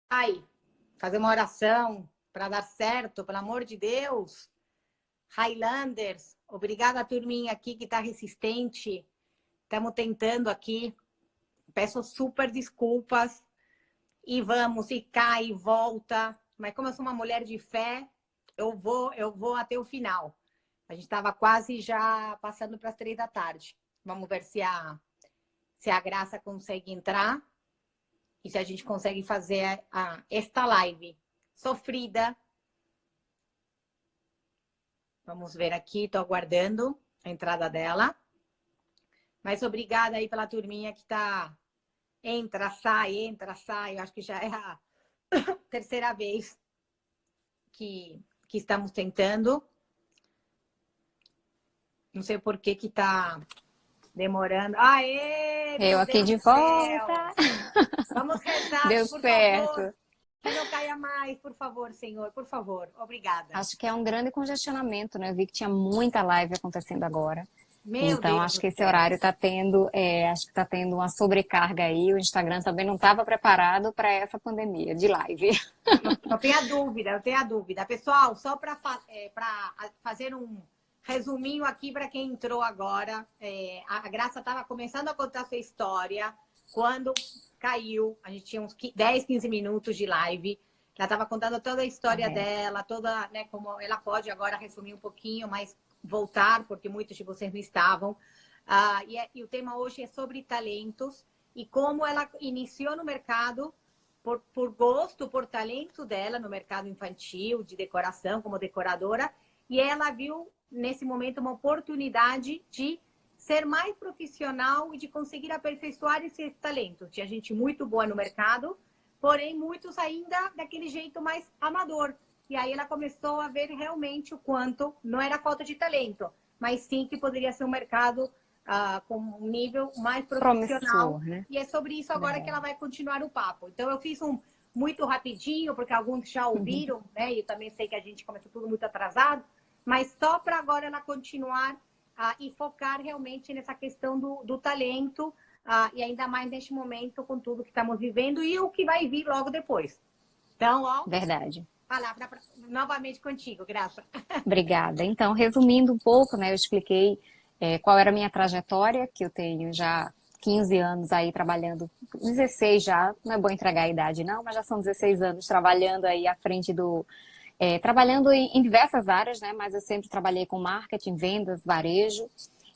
Ai, fazer uma oração para dar certo, pelo amor de Deus. Highlanders, obrigada a turminha aqui que está resistente. Estamos tentando aqui. Peço super desculpas. E vamos, e cai, e volta. Mas como eu sou uma mulher de fé, eu vou até o final. A gente estava quase já passando para as 3 da tarde. Vamos ver se a Graça consegue entrar. E se a gente consegue fazer esta live sofrida. Vamos ver aqui, estou aguardando a entrada dela. Mas obrigada aí pela turminha que tá... Entra, sai. Eu acho que já é a terceira vez que estamos tentando. Não sei por que tá demorando. Aê, Eu meu aqui Deus de do céu! volta. Vamos rezar, Deu por favor. certo. Que não caia mais, por favor, Senhor. Por favor. Obrigada. Acho que é um grande congestionamento, né? Eu vi que tinha muita live acontecendo agora. Meu Então, Deus acho do que esse céu. horário está tendo, acho que está tendo uma sobrecarga aí. O Instagram também não estava preparado para essa pandemia de live. Não tenha dúvida, não tenha dúvida. Pessoal, só para fazer um resuminho aqui para quem entrou agora. A Graça estava começando a contar sua história quando caiu. A gente tinha uns 10, 15 minutos de live. Ela estava contando toda a história Correto. dela, toda, né, como ela pode agora resumir um pouquinho, mas voltar, porque muitos de vocês não estavam. E o tema hoje é sobre talentos e como ela iniciou no mercado por gosto, por talento dela no mercado infantil, de decoração, como decoradora, e ela viu nesse momento uma oportunidade de ser mais profissional e de conseguir aperfeiçoar esse talento. Tinha gente muito boa no mercado, porém muitos ainda daquele jeito mais amador. E aí ela começou a ver realmente o quanto não era falta de talento, mas sim que poderia ser um mercado com um nível mais profissional. Promissor, né? E é sobre isso agora que ela Verdade. vai continuar o papo. Então eu fiz um muito rapidinho, porque alguns já ouviram, né? E eu também sei que a gente começou tudo muito atrasado, mas só para agora ela continuar e focar realmente nessa questão do talento, e ainda mais neste momento com tudo que estamos vivendo e o que vai vir logo depois. Então, ó, Verdade. palavra novamente contigo, Graça. Obrigada. Então, resumindo um pouco, né, eu expliquei qual era a minha trajetória, que eu tenho já 15 anos aí trabalhando, 16 já, não é bom entregar a idade não, mas já são 16 anos trabalhando aí à frente trabalhando em diversas áreas, né, mas eu sempre trabalhei com marketing, vendas, varejo,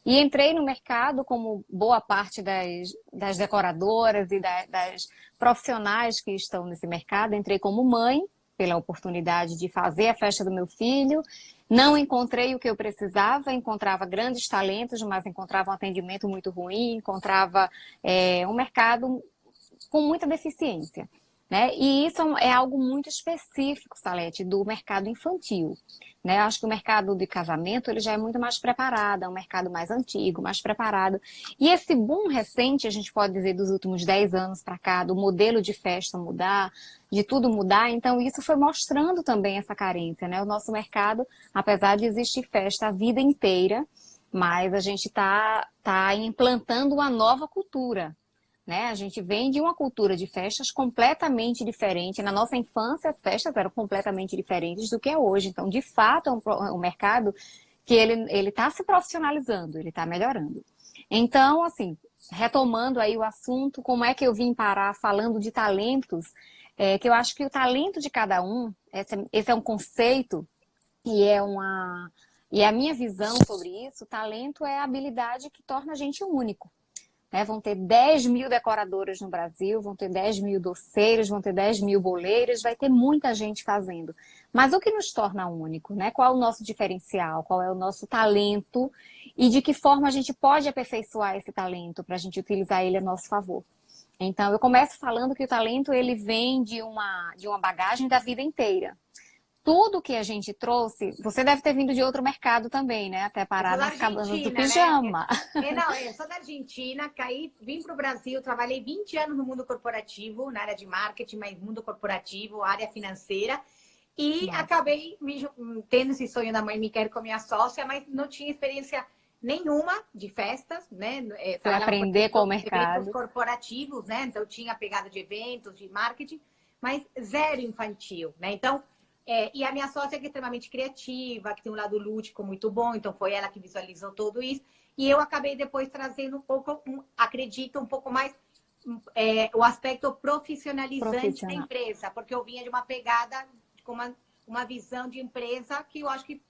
e entrei no mercado como boa parte das decoradoras e das profissionais que estão nesse mercado, entrei como mãe, pela oportunidade de fazer a festa do meu filho. Não encontrei o que eu precisava, encontrava grandes talentos, mas encontrava um atendimento muito ruim, encontrava um mercado com muita deficiência. Né? E isso é algo muito específico, Salete, do mercado infantil. Né? Eu acho que o mercado de casamento ele já é muito mais preparado, é um mercado mais antigo, mais preparado. E esse boom recente, a gente pode dizer, dos últimos 10 anos para cá, do modelo de festa mudar, de tudo mudar, então isso foi mostrando também essa carência. Né? O nosso mercado, apesar de existir festa a vida inteira, mas a gente está implantando uma nova cultura. Né? A gente vem de uma cultura de festas completamente diferente. Na nossa infância, as festas eram completamente diferentes do que é hoje. Então, de fato, é um mercado que ele está se profissionalizando, ele está melhorando. Então, assim, retomando aí o assunto, como é que eu vim parar falando de talentos, que eu acho que o talento de cada um, esse é um conceito e a minha visão sobre isso, talento é a habilidade que torna a gente único. Né? Vão ter 10 mil decoradoras no Brasil, vão ter 10 mil doceiros, vão ter 10 mil boleiros, vai ter muita gente fazendo. Mas o que nos torna único? Né? Qual é o nosso diferencial? Qual é o nosso talento? E de que forma a gente pode aperfeiçoar esse talento para a gente utilizar ele a nosso favor? Então, eu começo falando que o talento ele vem de uma bagagem da vida inteira. Tudo que a gente trouxe, você deve ter vindo de outro mercado também, né? Até Eu sou parar da nas cabanas do Argentina, né? pijama. Não, eu sou da Argentina, vim para o Brasil, trabalhei 20 anos no mundo corporativo, na área de marketing, mas mundo corporativo, área financeira, e Massa. acabei tendo esse sonho da mãe me quer com minha sócia, mas não tinha experiência nenhuma de festas, né? Foi Trabalhava com aprender com o eventos mercado. corporativos, né? Então tinha pegada de eventos, de marketing, mas zero infantil, né? Então, e a minha sócia que é extremamente criativa, que tem um lado lúdico muito bom, então foi ela que visualizou tudo isso. E eu acabei depois trazendo um pouco, acredito, um pouco mais o aspecto profissionalizante da Profissional. empresa, porque eu vinha de uma pegada, com uma visão de empresa que eu acho que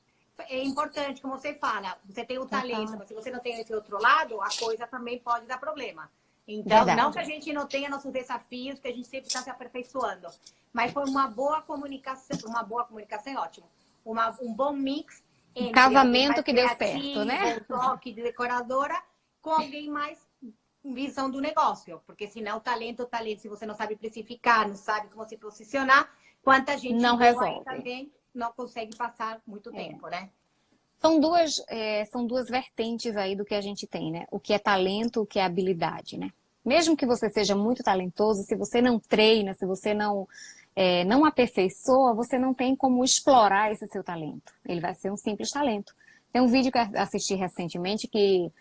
é importante, como você fala, você tem o talento, Total. mas se você não tem esse outro lado, a coisa também pode dar problema. Então, não Verdade. que a gente não tenha nossos desafios, que a gente sempre está se aperfeiçoando, mas foi uma boa comunicação é ótimo, um bom mix Um entre alguém casamento mais que deu certo, né? criativo, um toque de decoradora, com alguém mais visão do negócio, porque senão o talento, se você não sabe precificar, não sabe como se posicionar, quanta gente Não boa aí resolve. também não consegue passar muito tempo, né? São duas vertentes aí do que a gente tem, né? O que é talento, o que é habilidade, né? Mesmo que você seja muito talentoso, se você não treina, se você não aperfeiçoa, você não tem como explorar esse seu talento. Ele vai ser um simples talento. Tem um vídeo que eu assisti recentemente que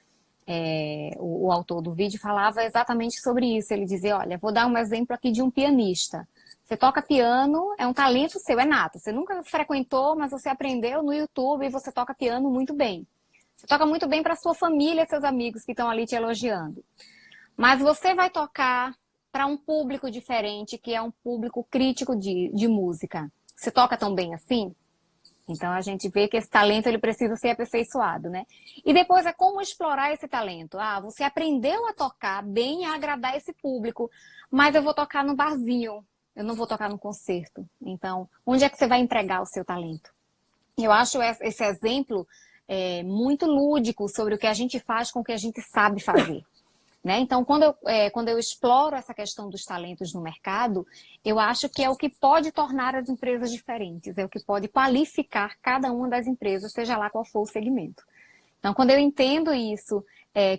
o autor do vídeo falava exatamente sobre isso. Ele dizia, olha, vou dar um exemplo aqui de um pianista. Você toca piano, é um talento seu, é nato. Você nunca frequentou, mas você aprendeu no YouTube e você toca piano muito bem. Você toca muito bem para sua família, seus amigos que estão ali te elogiando. Mas você vai tocar para um público diferente, que é um público crítico de música. Você toca tão bem assim? Então a gente vê que esse talento ele precisa ser aperfeiçoado, né? E depois é como explorar esse talento. Ah, você aprendeu a tocar bem, a agradar esse público, mas eu vou tocar no barzinho, eu não vou tocar no concerto. Então, onde é que você vai empregar o seu talento? Eu acho esse exemplo muito lúdico sobre o que a gente faz com o que a gente sabe fazer. Né? Então, quando eu exploro essa questão dos talentos no mercado, eu acho que é o que pode tornar as empresas diferentes, é o que pode qualificar cada uma das empresas, seja lá qual for o segmento. Então, quando eu entendo isso,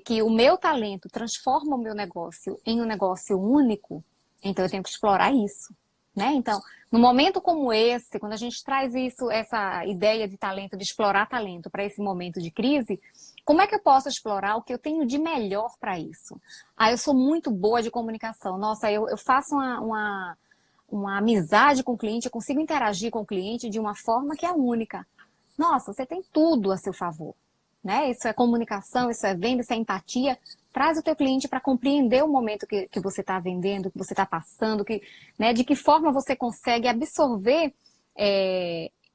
que o meu talento transforma o meu negócio em um negócio único, então eu tenho que explorar isso. Né? Então, no momento como esse, quando a gente traz essa ideia de talento, de explorar talento para esse momento de crise, como é que eu posso explorar o que eu tenho de melhor para isso? Ah, eu sou muito boa de comunicação. Nossa, eu faço uma amizade com o cliente, eu consigo interagir com o cliente de uma forma que é única. Nossa, você tem tudo a seu favor. Né? Isso é comunicação, isso é venda, isso é empatia. Traz o teu cliente para compreender o momento que você está vendendo, que você está passando, né, de que forma você consegue absorver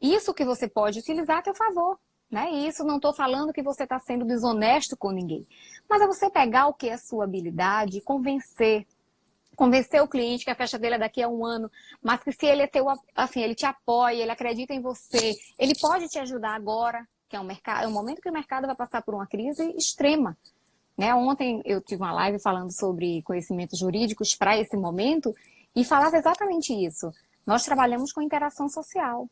isso que você pode utilizar a teu favor. Né? E isso não estou falando que você está sendo desonesto com ninguém. Mas é você pegar o que é sua habilidade e convencer o cliente que a festa dele é daqui a um ano, mas que se ele assim, ele te apoia, ele acredita em você, ele pode te ajudar agora, que é um momento que o mercado vai passar por uma crise extrema. Né? Ontem eu tive uma live falando sobre conhecimentos jurídicos para esse momento e falava exatamente isso. Nós trabalhamos com interação social.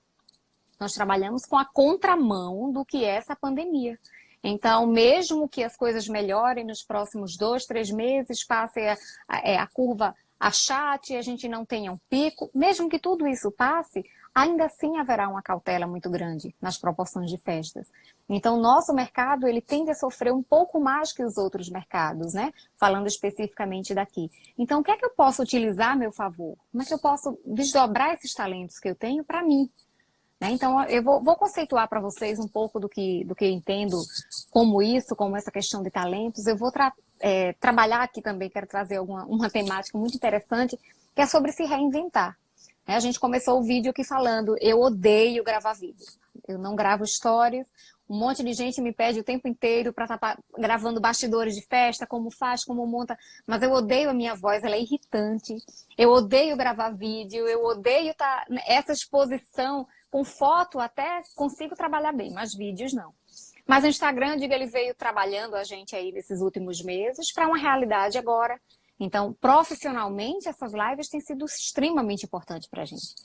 Nós trabalhamos com a contramão do que é essa pandemia. Então, mesmo que as coisas melhorem nos próximos 2, 3 meses, passe a curva achate, a gente não tenha um pico, mesmo que tudo isso passe, ainda assim haverá uma cautela muito grande nas proporções de festas. Então, o nosso mercado, ele tende a sofrer um pouco mais que os outros mercados, né? Falando especificamente daqui. Então, o que é que eu posso utilizar a meu favor? Como é que eu posso desdobrar esses talentos que eu tenho para mim? Né? Então, eu vou conceituar para vocês um pouco do que eu entendo como essa questão de talentos. Eu vou trabalhar aqui também, quero trazer uma temática muito interessante, que é sobre se reinventar. A gente começou o vídeo aqui falando, eu odeio gravar vídeo. Eu não gravo stories, um monte de gente me pede o tempo inteiro para estar gravando bastidores de festa, como faz, como monta, mas eu odeio a minha voz, ela é irritante. Eu odeio gravar vídeo, eu odeio essa exposição com foto, até consigo trabalhar bem, mas vídeos não. Mas o Instagram, digo, ele veio trabalhando a gente aí nesses últimos meses para uma realidade agora. Então, profissionalmente, essas lives têm sido extremamente importantes para a gente.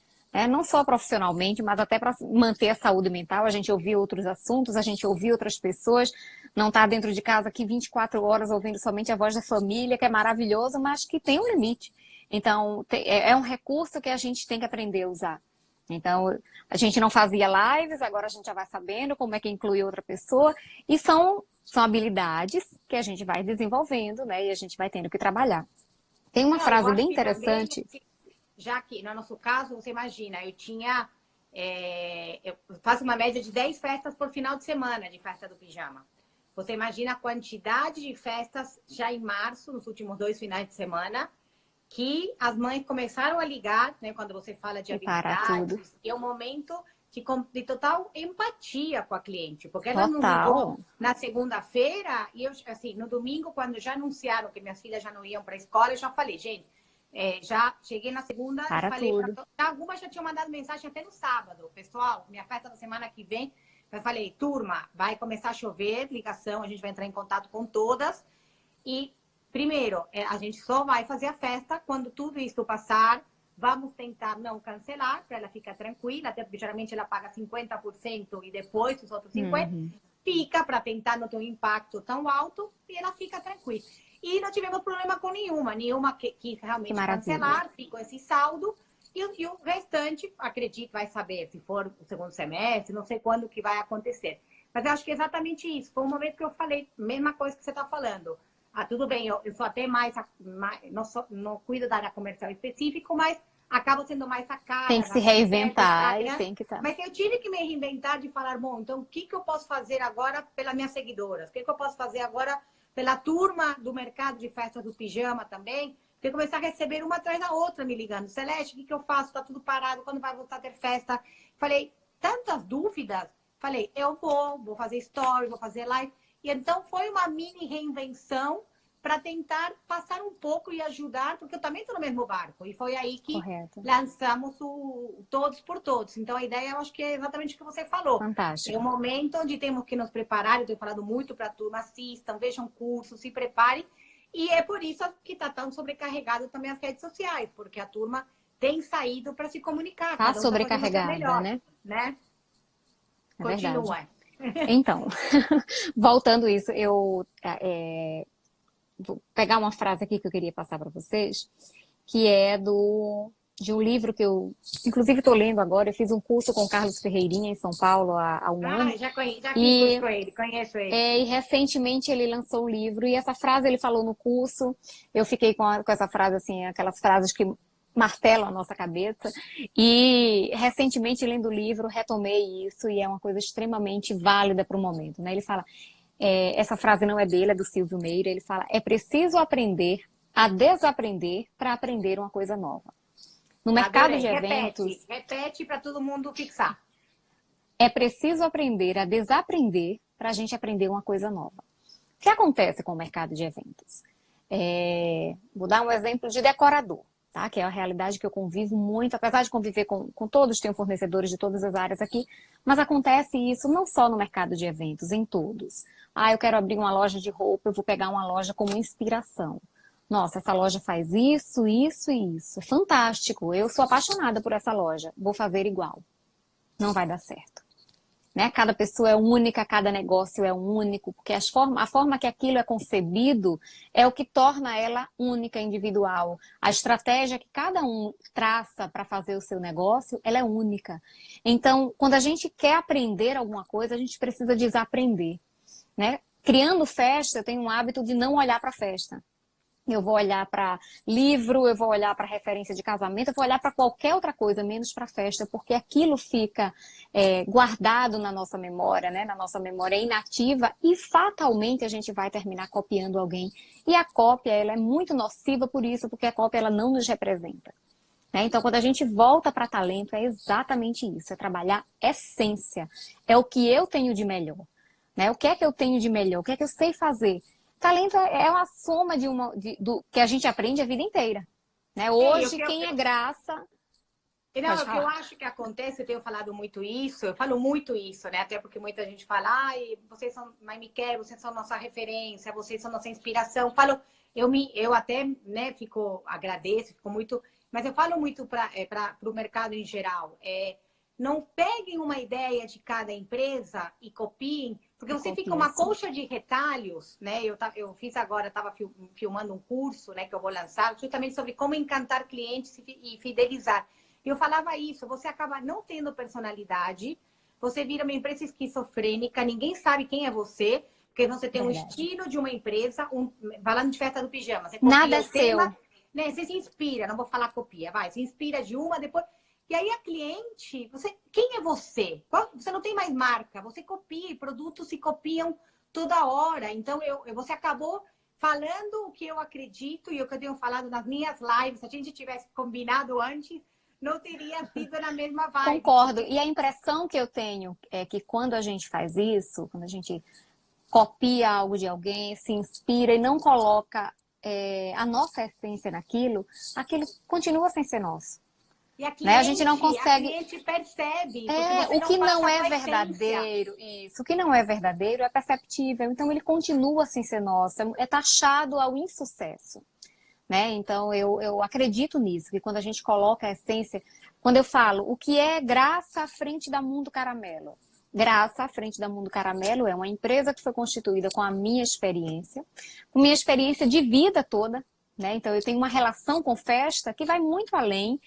Não só profissionalmente, mas até para manter a saúde mental, a gente ouvir outros assuntos, a gente ouvir outras pessoas, não estar dentro de casa aqui 24 horas ouvindo somente a voz da família, que é maravilhoso, mas que tem um limite. Então, é um recurso que a gente tem que aprender a usar. Então, a gente não fazia lives, agora a gente já vai sabendo como é que inclui outra pessoa, e são habilidades que a gente vai desenvolvendo, né? E a gente vai tendo que trabalhar. Tem uma frase bem interessante. já que no nosso caso, você imagina, eu faço uma média de 10 festas por final de semana de festa do pijama. Você imagina a quantidade de festas já em março, nos últimos 2 finais de semana, que as mães começaram a ligar, né? Quando você fala de habilidades, é um momento de total empatia com a cliente, porque ela não ligou na segunda-feira e eu, assim, no domingo, quando já anunciaram que minhas filhas já não iam para a escola, eu já falei, gente, já cheguei na segunda e falei, algumas já tinham mandado mensagem até no sábado, pessoal, minha festa da semana que vem, eu falei, turma, vai começar a chover, ligação, a gente vai entrar em contato com todas e primeiro, a gente só vai fazer a festa quando tudo isso passar. Vamos tentar não cancelar, para ela ficar tranquila, até porque geralmente ela paga 50% e depois os outros 50% fica para tentar não ter um impacto tão alto e ela fica tranquila. E não tivemos problema com nenhuma que realmente cancelar, ficou esse saldo. E o restante, acredito, vai saber se for o segundo semestre, não sei quando que vai acontecer. Mas eu acho que é exatamente isso. Foi um momento que eu falei, mesma coisa que você está falando. Tudo bem, eu sou até não cuido da área comercial específico, mas acabo sendo mais a cara. Tem que se reinventar e tem que estar. Mas eu tive que me reinventar de falar, bom, então o que eu posso fazer agora pelas minhas seguidoras? O que eu posso fazer agora pela turma do mercado de festas do pijama também? Porque eu comecei a receber uma atrás da outra me ligando. Celeste, o que eu faço? Tá tudo parado, quando vai voltar a ter festa? Falei, tantas dúvidas. Falei, eu vou fazer story, vou fazer live. E então foi uma mini reinvenção para tentar passar um pouco e ajudar, porque eu também estou no mesmo barco. E foi aí que lançamos o Todos por Todos. Então a ideia, eu acho que é exatamente o que você falou. Fantástico. É um momento onde temos que nos preparar. Eu tenho falado muito para a turma, assistam, vejam cursos, se preparem. E é por isso que está tão sobrecarregado também as redes sociais, porque a turma tem saído para se comunicar. Está sobrecarregada, né? É Continua. Verdade. Então, voltando isso, eu vou pegar uma frase aqui que eu queria passar para vocês, que é de um livro que eu, inclusive, estou lendo agora. Eu fiz um curso com o Carlos Ferreirinha em São Paulo há um ano. Já conheço ele. E recentemente ele lançou um livro e essa frase ele falou no curso. Eu fiquei com essa frase, assim, aquelas frases que martelam a nossa cabeça. E recentemente, lendo o livro, retomei isso e é uma coisa extremamente válida para o momento, né? Ele fala, essa frase não é dele, é do Silvio Meira. Ele fala, é preciso aprender a desaprender para aprender uma coisa nova. No mercado de eventos... Repete para todo mundo fixar. É preciso aprender a desaprender para a gente aprender uma coisa nova. O que acontece com o mercado de eventos? Vou dar um exemplo de decorador, tá? Que é a realidade que eu convivo muito, apesar de conviver com todos, tenho fornecedores de todas as áreas aqui, mas acontece isso não só no mercado de eventos, em todos. Eu quero abrir uma loja de roupa, eu vou pegar uma loja como inspiração. Nossa, essa loja faz isso, isso e isso. Fantástico, eu sou apaixonada por essa loja, vou fazer igual. Não vai dar certo. Né? Cada pessoa é única, cada negócio é único, porque a forma que aquilo é concebido é o que torna ela única, individual. A estratégia que cada um traça para fazer o seu negócio, ela é única. Então, quando a gente quer aprender alguma coisa, a gente precisa desaprender. Né? Criando festa, eu tenho um hábito de não olhar para a festa. Eu vou olhar para livro, eu vou olhar para referência de casamento, eu vou olhar para qualquer outra coisa, menos para festa, porque aquilo fica guardado na nossa memória, né? Na nossa memória inativa e fatalmente a gente vai terminar copiando alguém. E a cópia, ela é muito nociva por isso, porque a cópia ela não nos representa. Né? Então, quando a gente volta para talento, é exatamente isso, é trabalhar essência, é o que eu tenho de melhor. Né? O que é que eu tenho de melhor? O que é que eu sei fazer? Talento é uma soma do que a gente aprende a vida inteira. Né? Hoje, quem é graça... Não, o que eu acho que acontece, eu tenho falado muito isso, eu falo muito isso, né? Até porque muita gente fala, vocês são, mas me quer, vocês são nossa referência, vocês são nossa inspiração. Eu até, né, agradeço, fico muito... Mas eu falo muito para o mercado em geral. Não peguem uma ideia de cada empresa e copiem, porque você fica uma colcha de retalhos, né? Eu fiz agora, estava filmando um curso, né, que eu vou lançar, justamente sobre como encantar clientes e fidelizar. Eu falava isso, você acaba não tendo personalidade, você vira uma empresa esquizofrênica, ninguém sabe quem é você, porque você tem um estilo de uma empresa, falando de festa do pijama. Você nada é seu. né? Você se inspira, não vou falar copia, vai, se inspira de uma, depois... E aí a cliente, quem é você? Você não tem mais marca, você copia, produtos se copiam toda hora. Então, você acabou falando o que eu acredito e o que eu tenho falado nas minhas lives. Se a gente tivesse combinado antes, não teria sido na mesma vibe. Concordo. E a impressão que eu tenho é que quando a gente faz isso, quando a gente copia algo de alguém, se inspira e não coloca a nossa essência naquilo, aquilo continua sem ser nosso. E Né? A gente não consegue. A cliente percebe. O que não é verdadeiro, isso. O que não é verdadeiro é perceptível. Então ele continua sem ser nosso. É taxado ao insucesso. Né? Então eu acredito nisso, que quando a gente coloca a essência, quando eu falo o que é Graça à frente da Mundo Caramelo. Graça à frente da Mundo Caramelo é uma empresa que foi constituída com a minha experiência de vida toda. Né? Então eu tenho uma relação com festa que vai muito além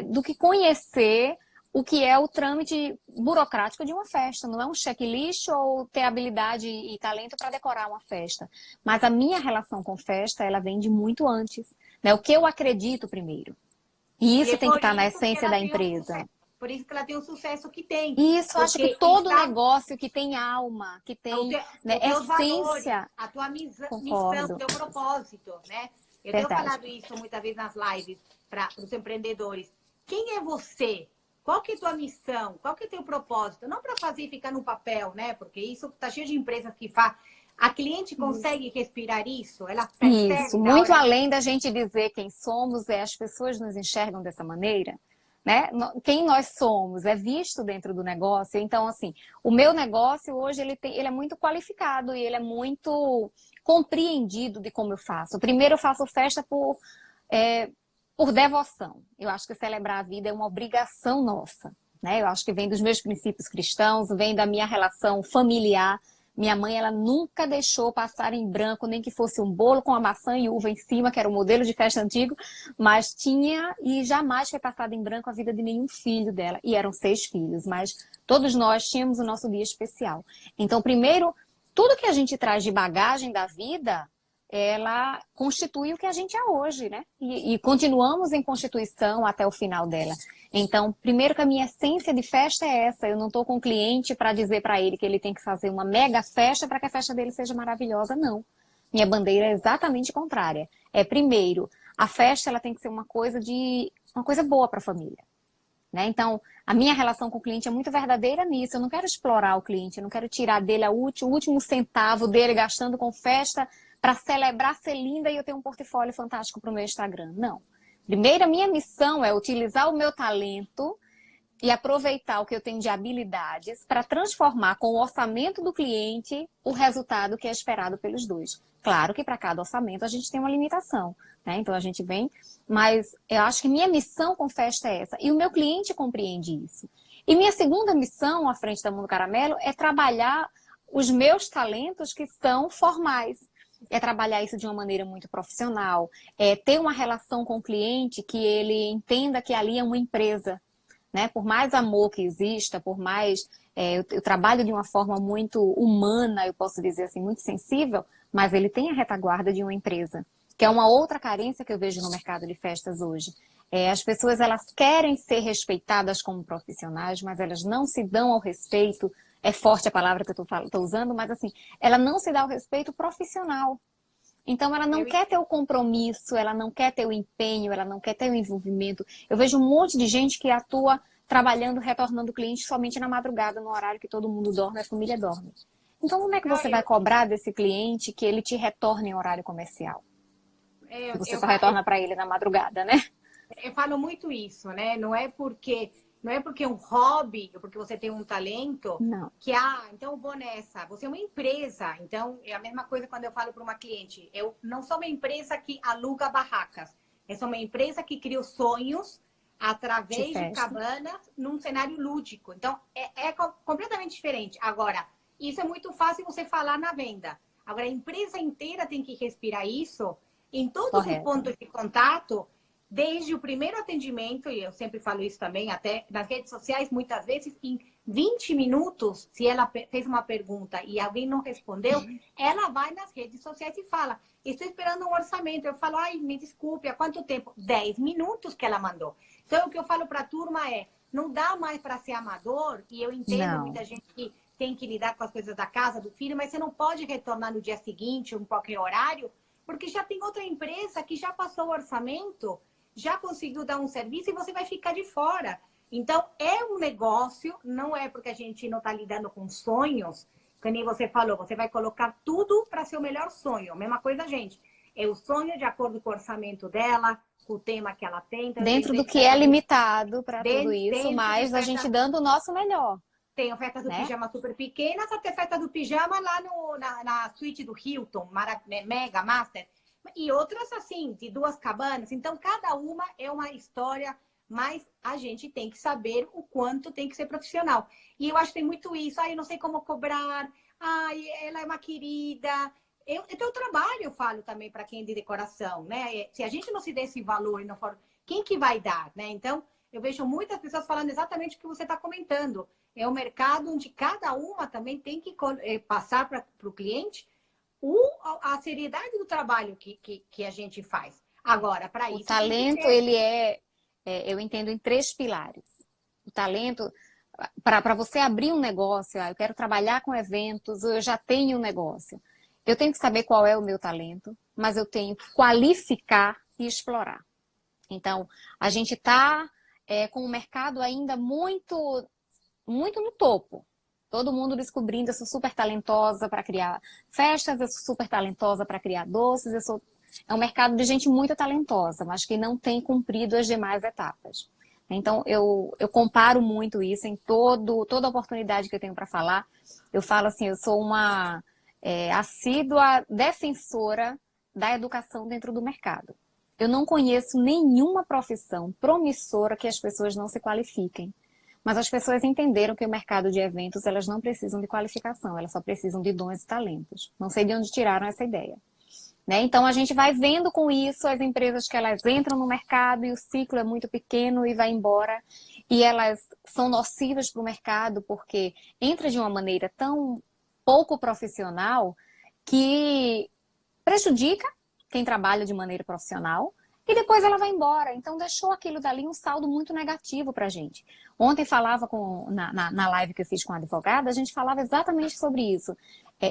do que conhecer o que é o trâmite burocrático de uma festa. Não é um checklist ou ter habilidade e talento para decorar uma festa. Mas a minha relação com festa, ela vem de muito antes. Né? O que eu acredito primeiro. E isso tem que estar na essência da empresa. Por isso que ela tem o sucesso que tem. Isso, acho que todo negócio que tem alma, que tem essência... Valores, a tua missão, Concordo. o teu propósito, né? Eu tenho falado isso muitas vezes nas lives para os empreendedores. Quem é você? Qual que é a tua missão? Qual que é o teu propósito? Não para fazer e ficar no papel, né? Porque isso está cheio de empresas que fazem. A cliente consegue respirar isso? Ela percebe? Isso, muito além da gente dizer quem somos, as pessoas nos enxergam dessa maneira. Né? Quem nós somos é visto dentro do negócio. Então, assim, o meu negócio hoje ele é muito qualificado e ele é muito compreendido de como eu faço. Primeiro, eu faço festa por devoção. Eu acho que celebrar a vida é uma obrigação nossa. Né? Eu acho que vem dos meus princípios cristãos, vem da minha relação familiar. Minha mãe, ela nunca deixou passar em branco, nem que fosse um bolo com a maçã e uva em cima, que era o modelo de festa antigo, mas tinha e jamais foi passado em branco a vida de nenhum filho dela. E eram 6 filhos, mas todos nós tínhamos o nosso dia especial. Então, primeiro, tudo que a gente traz de bagagem da vida, ela constitui o que a gente é hoje, né? E continuamos em constituição até o final dela. Então, primeiro que a minha essência de festa é essa. Eu não estou com o cliente para dizer para ele que ele tem que fazer uma mega festa para que a festa dele seja maravilhosa, não. Minha bandeira é exatamente contrária. Primeiro, a festa ela tem que ser uma coisa boa para a família. Né? Então, a minha relação com o cliente é muito verdadeira nisso. Eu não quero explorar o cliente, eu não quero tirar dele o último centavo dele gastando com festa para celebrar ser linda e eu ter um portfólio fantástico para o meu Instagram. Não. Primeiro, a minha missão é utilizar o meu talento e aproveitar o que eu tenho de habilidades para transformar com o orçamento do cliente o resultado que é esperado pelos dois. Claro que para cada orçamento a gente tem uma limitação, né? Então a gente vem, mas eu acho que minha missão com festa é essa. E o meu cliente compreende isso. E minha segunda missão à frente da Mundo Caramelo é trabalhar os meus talentos que são formais. É trabalhar isso de uma maneira muito profissional, ter uma relação com o cliente que ele entenda que ali é uma empresa, né? Por mais amor que exista, por mais... eu trabalho de uma forma muito humana, eu posso dizer assim, muito sensível, mas ele tem a retaguarda de uma empresa, que é uma outra carência que eu vejo no mercado de festas hoje. As pessoas, elas querem ser respeitadas como profissionais, mas elas não se dão ao respeito. É forte a palavra que eu estou usando, mas assim, ela não se dá o respeito profissional. Então, ela não quer ter o compromisso, ela não quer ter o empenho, ela não quer ter o envolvimento. Eu vejo um monte de gente que atua trabalhando, retornando o cliente somente na madrugada, no horário que todo mundo dorme, a família dorme. Então, como é que você vai cobrar desse cliente que ele te retorne em horário comercial? Se você só retorna para ele na madrugada, né? Eu falo muito isso, né? Não é porque é um hobby, ou porque você tem um talento, não. Que, então eu vou nessa. Você é uma empresa. Então, é a mesma coisa quando eu falo para uma cliente. Eu não sou uma empresa que aluga barracas. Eu sou uma empresa que cria sonhos através de cabanas num cenário lúdico. Então, é completamente diferente. Agora, isso é muito fácil você falar na venda. Agora, a empresa inteira tem que respirar isso em todos os pontos de contato. desde o primeiro atendimento, e eu sempre falo isso também, até nas redes sociais, muitas vezes, em 20 minutos, se ela fez uma pergunta e alguém não respondeu, ela vai nas redes sociais e fala, estou esperando um orçamento. Eu falo, ai, me desculpe, há quanto tempo? 10 minutos que ela mandou. Então, o que eu falo para a turma é, não dá mais para ser amador, e eu entendo Não. muita gente que tem que lidar com as coisas da casa, do filho, mas você não pode retornar no dia seguinte, ou em qualquer horário, porque já tem outra empresa que já passou o orçamento, já conseguiu dar um serviço e você vai ficar de fora. Então, é um negócio, não é porque a gente não está lidando com sonhos, que nem você falou, você vai colocar tudo para ser o melhor sonho. Mesma coisa, gente. É o sonho de acordo com o orçamento dela, com o tema que ela tem. Então, Dentro do que é limitado para tudo isso, dentro de mas a gente dando o nosso melhor, tem ofertas do né? pijama super pequenas até oferta do pijama lá na suíte do Hilton, Mega Master. E outras assim, de 2 cabanas. Então, cada uma é uma história, mas a gente tem que saber o quanto tem que ser profissional. E eu acho que tem muito isso. Eu não sei como cobrar. Ela é uma querida. É teu trabalho, eu falo também para quem é de decoração, né? Se a gente não se der esse valor e não for, quem que vai dar, né? Então, eu vejo muitas pessoas falando exatamente o que você está comentando. É um mercado onde cada uma também tem que passar para o cliente a seriedade do trabalho que a gente faz. Agora, para O isso tem que talento, ter. ele eu entendo em 3 pilares. O talento, para você abrir um negócio, eu quero trabalhar com eventos, eu já tenho um negócio. Eu tenho que saber qual é o meu talento, mas eu tenho que qualificar e explorar. Então, a gente está com o mercado ainda muito, muito no topo. Todo mundo descobrindo, eu sou super talentosa para criar festas, eu sou super talentosa para criar doces, é um mercado de gente muito talentosa, mas que não tem cumprido as demais etapas. Então, eu comparo muito isso em toda oportunidade que eu tenho para falar. Eu falo assim, eu sou uma assídua defensora da educação dentro do mercado. Eu não conheço nenhuma profissão promissora que as pessoas não se qualifiquem. Mas as pessoas entenderam que o mercado de eventos, elas não precisam de qualificação, elas só precisam de dons e talentos. Não sei de onde tiraram essa ideia. Né? Então, a gente vai vendo com isso as empresas que elas entram no mercado e o ciclo é muito pequeno e vai embora. E elas são nocivas para o mercado porque entra de uma maneira tão pouco profissional que prejudica quem trabalha de maneira profissional e depois ela vai embora. Então, deixou aquilo dali um saldo muito negativo para a gente. Ontem falava na live que eu fiz com a advogada, a gente falava exatamente sobre isso.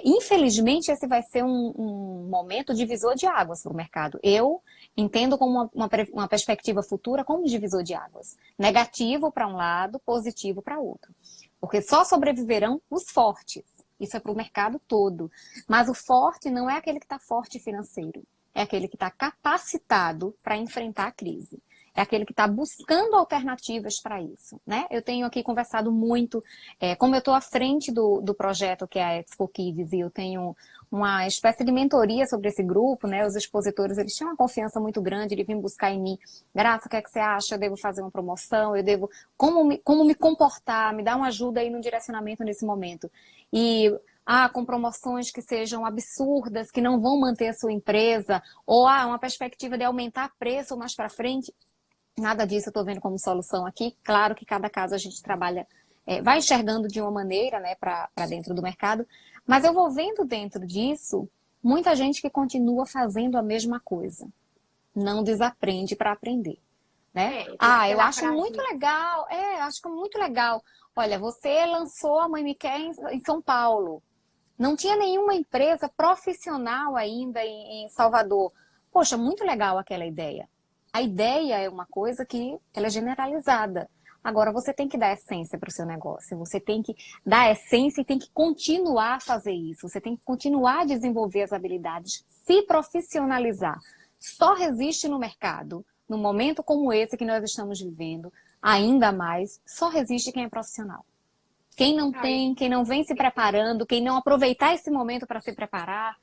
Infelizmente, esse vai ser um momento divisor de águas para o mercado. Eu entendo como uma perspectiva futura como divisor de águas. Negativo para um lado, positivo para outro. Porque só sobreviverão os fortes. Isso é para o mercado todo. Mas o forte não é aquele que está forte financeiro. É aquele que está capacitado para enfrentar a crise. É aquele que está buscando alternativas para isso, né? Eu tenho aqui conversado muito, como eu estou à frente do projeto que é a Expo Kids e eu tenho uma espécie de mentoria sobre esse grupo, né? Os expositores, eles tinham uma confiança muito grande, eles vinham buscar em mim. Graça, o que é que você acha? Eu devo fazer uma promoção? Eu devo... Como me comportar? Me dá uma ajuda aí no direcionamento nesse momento. E... com promoções que sejam absurdas, que não vão manter a sua empresa, ou uma perspectiva de aumentar preço mais para frente. Nada disso eu estou vendo como solução aqui. Claro que cada caso a gente trabalha, vai enxergando de uma maneira, né, para dentro do mercado, mas eu vou vendo dentro disso muita gente que continua fazendo a mesma coisa. Não desaprende para aprender. Né? Eu acho muito legal, acho muito legal. Olha, você lançou a Mãe Me Quer em São Paulo. Não tinha nenhuma empresa profissional ainda em Salvador. Poxa, muito legal aquela ideia. A ideia é uma coisa que ela é generalizada. Agora, você tem que dar essência para o seu negócio. Você tem que dar essência e tem que continuar a fazer isso. Você tem que continuar a desenvolver as habilidades, se profissionalizar. Só resiste no mercado, num momento como esse que nós estamos vivendo, ainda mais, só resiste quem é profissional. Quem não tem, quem não vem se preparando, quem não aproveitar esse momento para se preparar,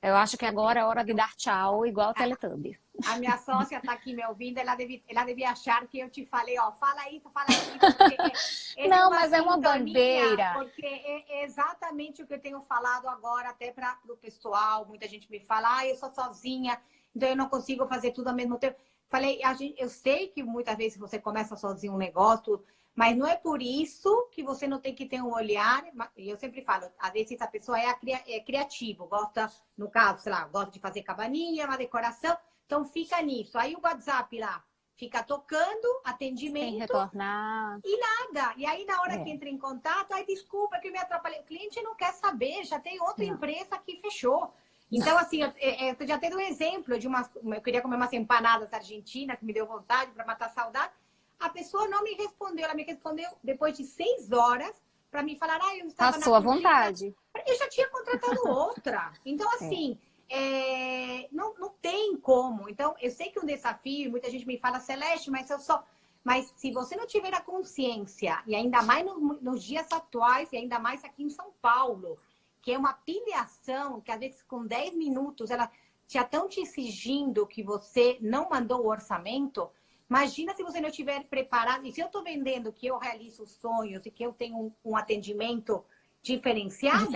eu acho que agora é hora de dar tchau, igual o Teletubbies. A minha sócia está aqui me ouvindo, ela devia achar que eu te falei, fala isso, porque não, mas é uma bandeira. Porque é exatamente o que eu tenho falado agora, até para o pessoal. Muita gente me fala, eu sou sozinha, então eu não consigo fazer tudo ao mesmo tempo. falei, eu sei que muitas vezes você começa sozinho um negócio, mas não é por isso que você não tem que ter um olhar. E eu sempre falo, às vezes a pessoa é criativo, gosta, no caso, sei lá, gosta de fazer cabaninha, uma decoração, então fica nisso. Aí o WhatsApp lá fica tocando, atendimento. Sem retornar. E nada. E aí, na hora que entra em contato, aí desculpa que eu me atrapalhei. O cliente não quer saber, já tem outra empresa que fechou. Então, assim, eu já tendo um exemplo de eu queria comer umas empanadas argentinas, que me deu vontade para matar a saudade. A pessoa não me respondeu, ela me respondeu depois de 6 horas para me falar, eu estava Passou à vontade. Eu já tinha contratado outra. Então, assim, não tem como. Então, eu sei que é um desafio, muita gente me fala, Celeste, mas se você não tiver a consciência, e ainda mais nos dias atuais, e ainda mais aqui em São Paulo, que é uma pilhação, que às vezes com 10 minutos ela já estão te exigindo que você não mandou o orçamento. Imagina se você não estiver preparado. E se eu estou vendendo que eu realizo sonhos e que eu tenho um atendimento diferenciado,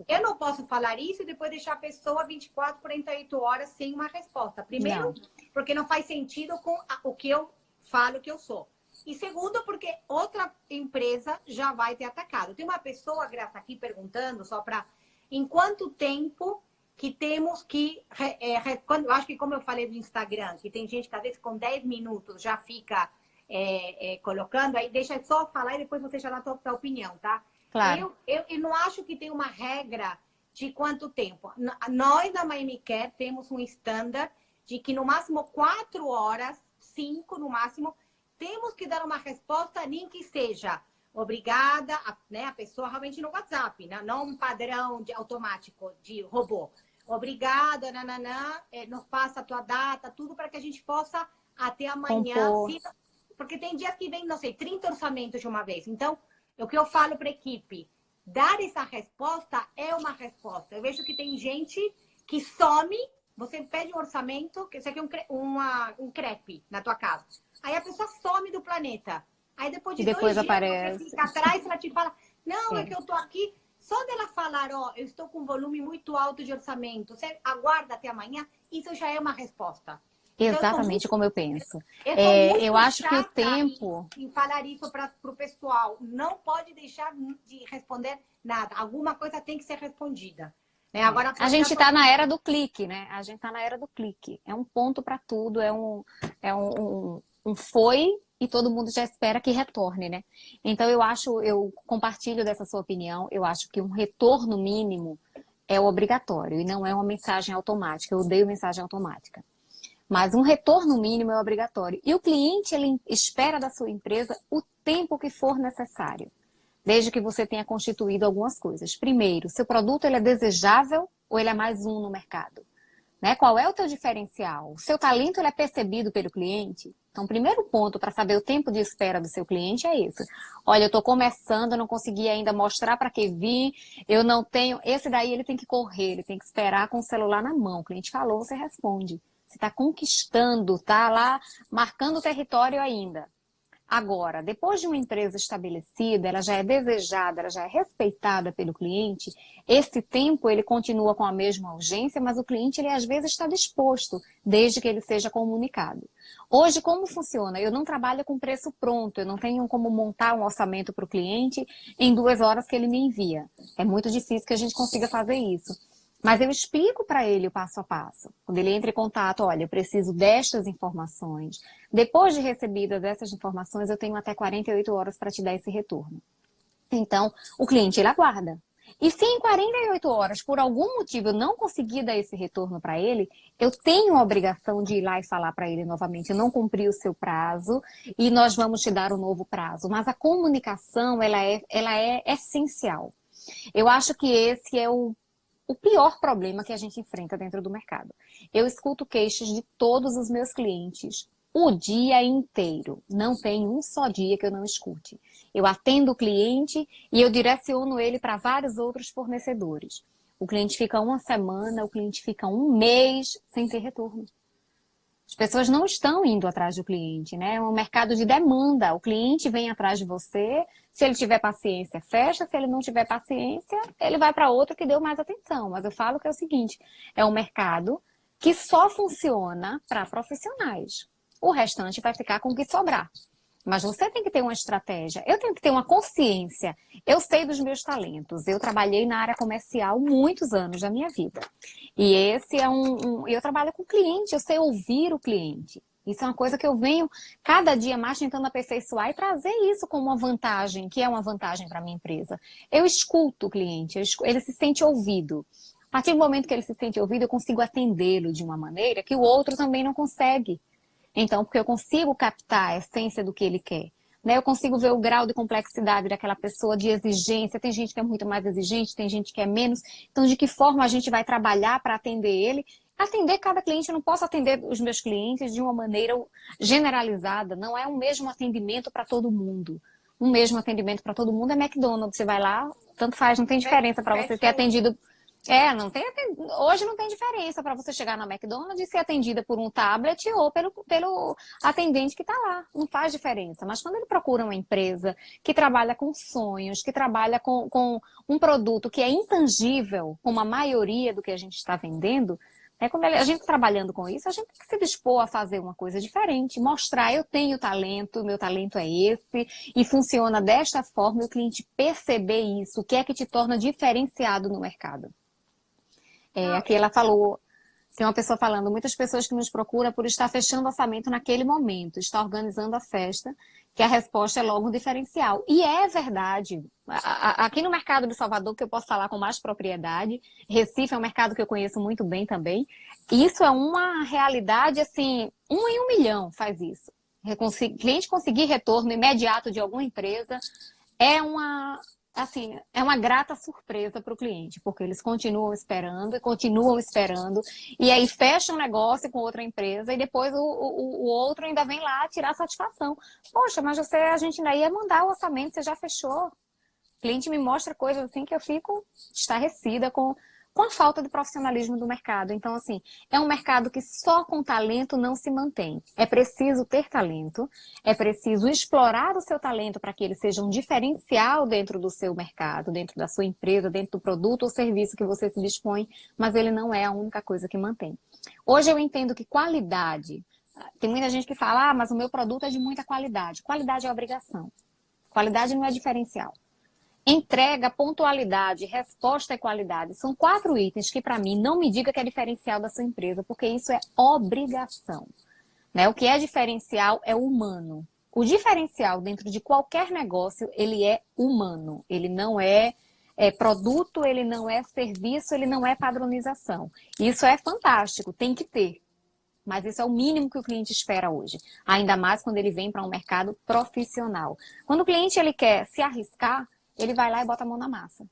eu não posso falar isso e depois deixar a pessoa 24, 48 horas sem uma resposta. Primeiro, porque não faz sentido com o que eu falo que eu sou. E segundo, porque outra empresa já vai ter atacado. Tem uma pessoa, Graça, aqui perguntando, só para... Em quanto tempo que temos que... eu acho que como eu falei do Instagram, que tem gente que às vezes com 10 minutos já fica colocando, aí deixa eu só falar e depois você já dá a sua opinião, tá? Claro. Eu não acho que tem uma regra de quanto tempo. Nós, da Miami Care, temos um standard de que no máximo 4 horas, 5 no máximo, temos que dar uma resposta, nem que seja obrigada, a pessoa realmente no WhatsApp, não um padrão automático de robô. Obrigada, nos passa a tua data, tudo para que a gente possa até amanhã. Porque tem dias que vem, não sei, 30 orçamentos de uma vez. Então, o que eu falo para a equipe, dar essa resposta é uma resposta. Eu vejo que tem gente que some, você pede um orçamento, que isso aqui é um crepe na tua casa. Aí a pessoa some do planeta. Aí depois de 2 dias, aparece. você fica atrás, ela te fala, não, é que eu tô aqui. Só dela falar, eu estou com um volume muito alto de orçamento, você aguarda até amanhã, isso já é uma resposta. Exatamente como eu penso. Eu acho que o tempo... Em falar isso para o pessoal, não pode deixar de responder nada. Alguma coisa tem que ser respondida. Né? Agora, a gente está na era do clique, né? A gente está na era do clique. É um ponto para tudo, um foi e todo mundo já espera que retorne, né? Então eu compartilho dessa sua opinião, eu acho que um retorno mínimo é obrigatório e não é uma mensagem automática. Eu odeio mensagem automática. Mas um retorno mínimo é obrigatório. E o cliente, ele espera da sua empresa o tempo que for necessário, desde que você tenha constituído algumas coisas. Primeiro, seu produto ele é desejável ou ele é mais um no mercado? Né? Qual é o teu diferencial? O seu talento ele é percebido pelo cliente? Então, o primeiro ponto para saber o tempo de espera do seu cliente é esse. Olha, eu estou começando, eu não consegui ainda mostrar para que vim, eu não tenho... Esse daí ele tem que correr, ele tem que esperar com o celular na mão. O cliente falou, você responde. Você está conquistando, está lá marcando o território ainda. Agora, depois de uma empresa estabelecida, ela já é desejada, ela já é respeitada pelo cliente, esse tempo ele continua com a mesma urgência, mas o cliente ele às vezes está disposto, desde que ele seja comunicado. Hoje, como funciona? Eu não trabalho com preço pronto, eu não tenho como montar um orçamento para o cliente em 2 horas que ele me envia. É muito difícil que a gente consiga fazer isso. Mas eu explico para ele o passo a passo. Quando ele entra em contato, olha, eu preciso destas informações. Depois de recebidas essas informações, eu tenho até 48 horas para te dar esse retorno. Então, o cliente, ele aguarda. E se em 48 horas, por algum motivo, eu não conseguir dar esse retorno para ele, eu tenho a obrigação de ir lá e falar para ele novamente, eu não cumpri o seu prazo e nós vamos te dar um novo prazo. Mas a comunicação, ela é essencial. Eu acho que esse é o pior problema que a gente enfrenta dentro do mercado. Eu escuto queixas de todos os meus clientes o dia inteiro. Não tem um só dia que eu não escute. Eu atendo o cliente e eu direciono ele para vários outros fornecedores. O cliente fica 1 semana, o cliente fica 1 mês sem ter retorno. As pessoas não estão indo atrás do cliente, né? É um mercado de demanda. O cliente vem atrás de você, se ele tiver paciência, fecha. Se ele não tiver paciência, ele vai para outro que deu mais atenção. Mas eu falo que é o seguinte, é um mercado que só funciona para profissionais. O restante vai ficar com o que sobrar. Mas você tem que ter uma estratégia, eu tenho que ter uma consciência. Eu sei dos meus talentos, eu trabalhei na área comercial muitos anos da minha vida. E esse é eu trabalho com cliente, eu sei ouvir o cliente. Isso é uma coisa que eu venho cada dia mais tentando aperfeiçoar e trazer isso como uma vantagem, que é uma vantagem para a minha empresa. Eu escuto o cliente, ele se sente ouvido. A partir do momento que ele se sente ouvido, eu consigo atendê-lo de uma maneira que o outro também não consegue. Então, porque eu consigo captar a essência do que ele quer. Né? Eu consigo ver o grau de complexidade daquela pessoa, de exigência. Tem gente que é muito mais exigente, tem gente que é menos. Então, de que forma a gente vai trabalhar para atender ele? Atender cada cliente, eu não posso atender os meus clientes de uma maneira generalizada. Não é o mesmo atendimento para todo mundo. Um mesmo atendimento para todo mundo é McDonald's. Você vai lá, tanto faz, não tem diferença para você ter atendido. Não tem, hoje não tem diferença para você chegar na McDonald's e ser atendida por um tablet ou pelo atendente que está lá. Não faz diferença. Mas quando ele procura uma empresa que trabalha com sonhos, que trabalha com um produto que é intangível, como a maioria do que a gente está vendendo, quando a gente trabalhando com isso, a gente tem que se dispor a fazer uma coisa diferente, mostrar, eu tenho talento, meu talento é esse, e funciona desta forma, e o cliente perceber isso, o que é que te torna diferenciado no mercado. Aqui ela falou, tem uma pessoa falando, muitas pessoas que nos procuram por estar fechando orçamento naquele momento, estar organizando a festa, que a resposta é logo um diferencial. E é verdade. Aqui no mercado de Salvador, que eu posso falar com mais propriedade, Recife é um mercado que eu conheço muito bem também, isso é uma realidade, assim, 1 em 1 milhão faz isso. Cliente conseguir retorno imediato de alguma empresa é uma grata surpresa para o cliente, porque eles continuam esperando, e aí fecha um negócio com outra empresa, e depois o outro ainda vem lá tirar satisfação. Poxa, mas a gente ainda ia mandar o orçamento, você já fechou. O cliente me mostra coisas assim que eu fico estarrecida com a falta de profissionalismo do mercado. Então, assim, é um mercado que só com talento não se mantém. É preciso ter talento, é preciso explorar o seu talento para que ele seja um diferencial dentro do seu mercado, dentro da sua empresa, dentro do produto ou serviço que você se dispõe, mas ele não é a única coisa que mantém. Hoje eu entendo que qualidade, tem muita gente que fala, mas o meu produto é de muita qualidade. Qualidade é obrigação. Qualidade não é diferencial. Entrega, pontualidade, resposta e qualidade. São 4 itens que, para mim, não me diga que é diferencial da sua empresa, porque isso é obrigação. Né? O que é diferencial é humano. O diferencial dentro de qualquer negócio, ele é humano. Ele não é produto, ele não é serviço, ele não é padronização. Isso é fantástico, tem que ter. Mas isso é o mínimo que o cliente espera hoje. Ainda mais quando ele vem para um mercado profissional. Quando o cliente ele quer se arriscar, ele vai lá e bota a mão na massa.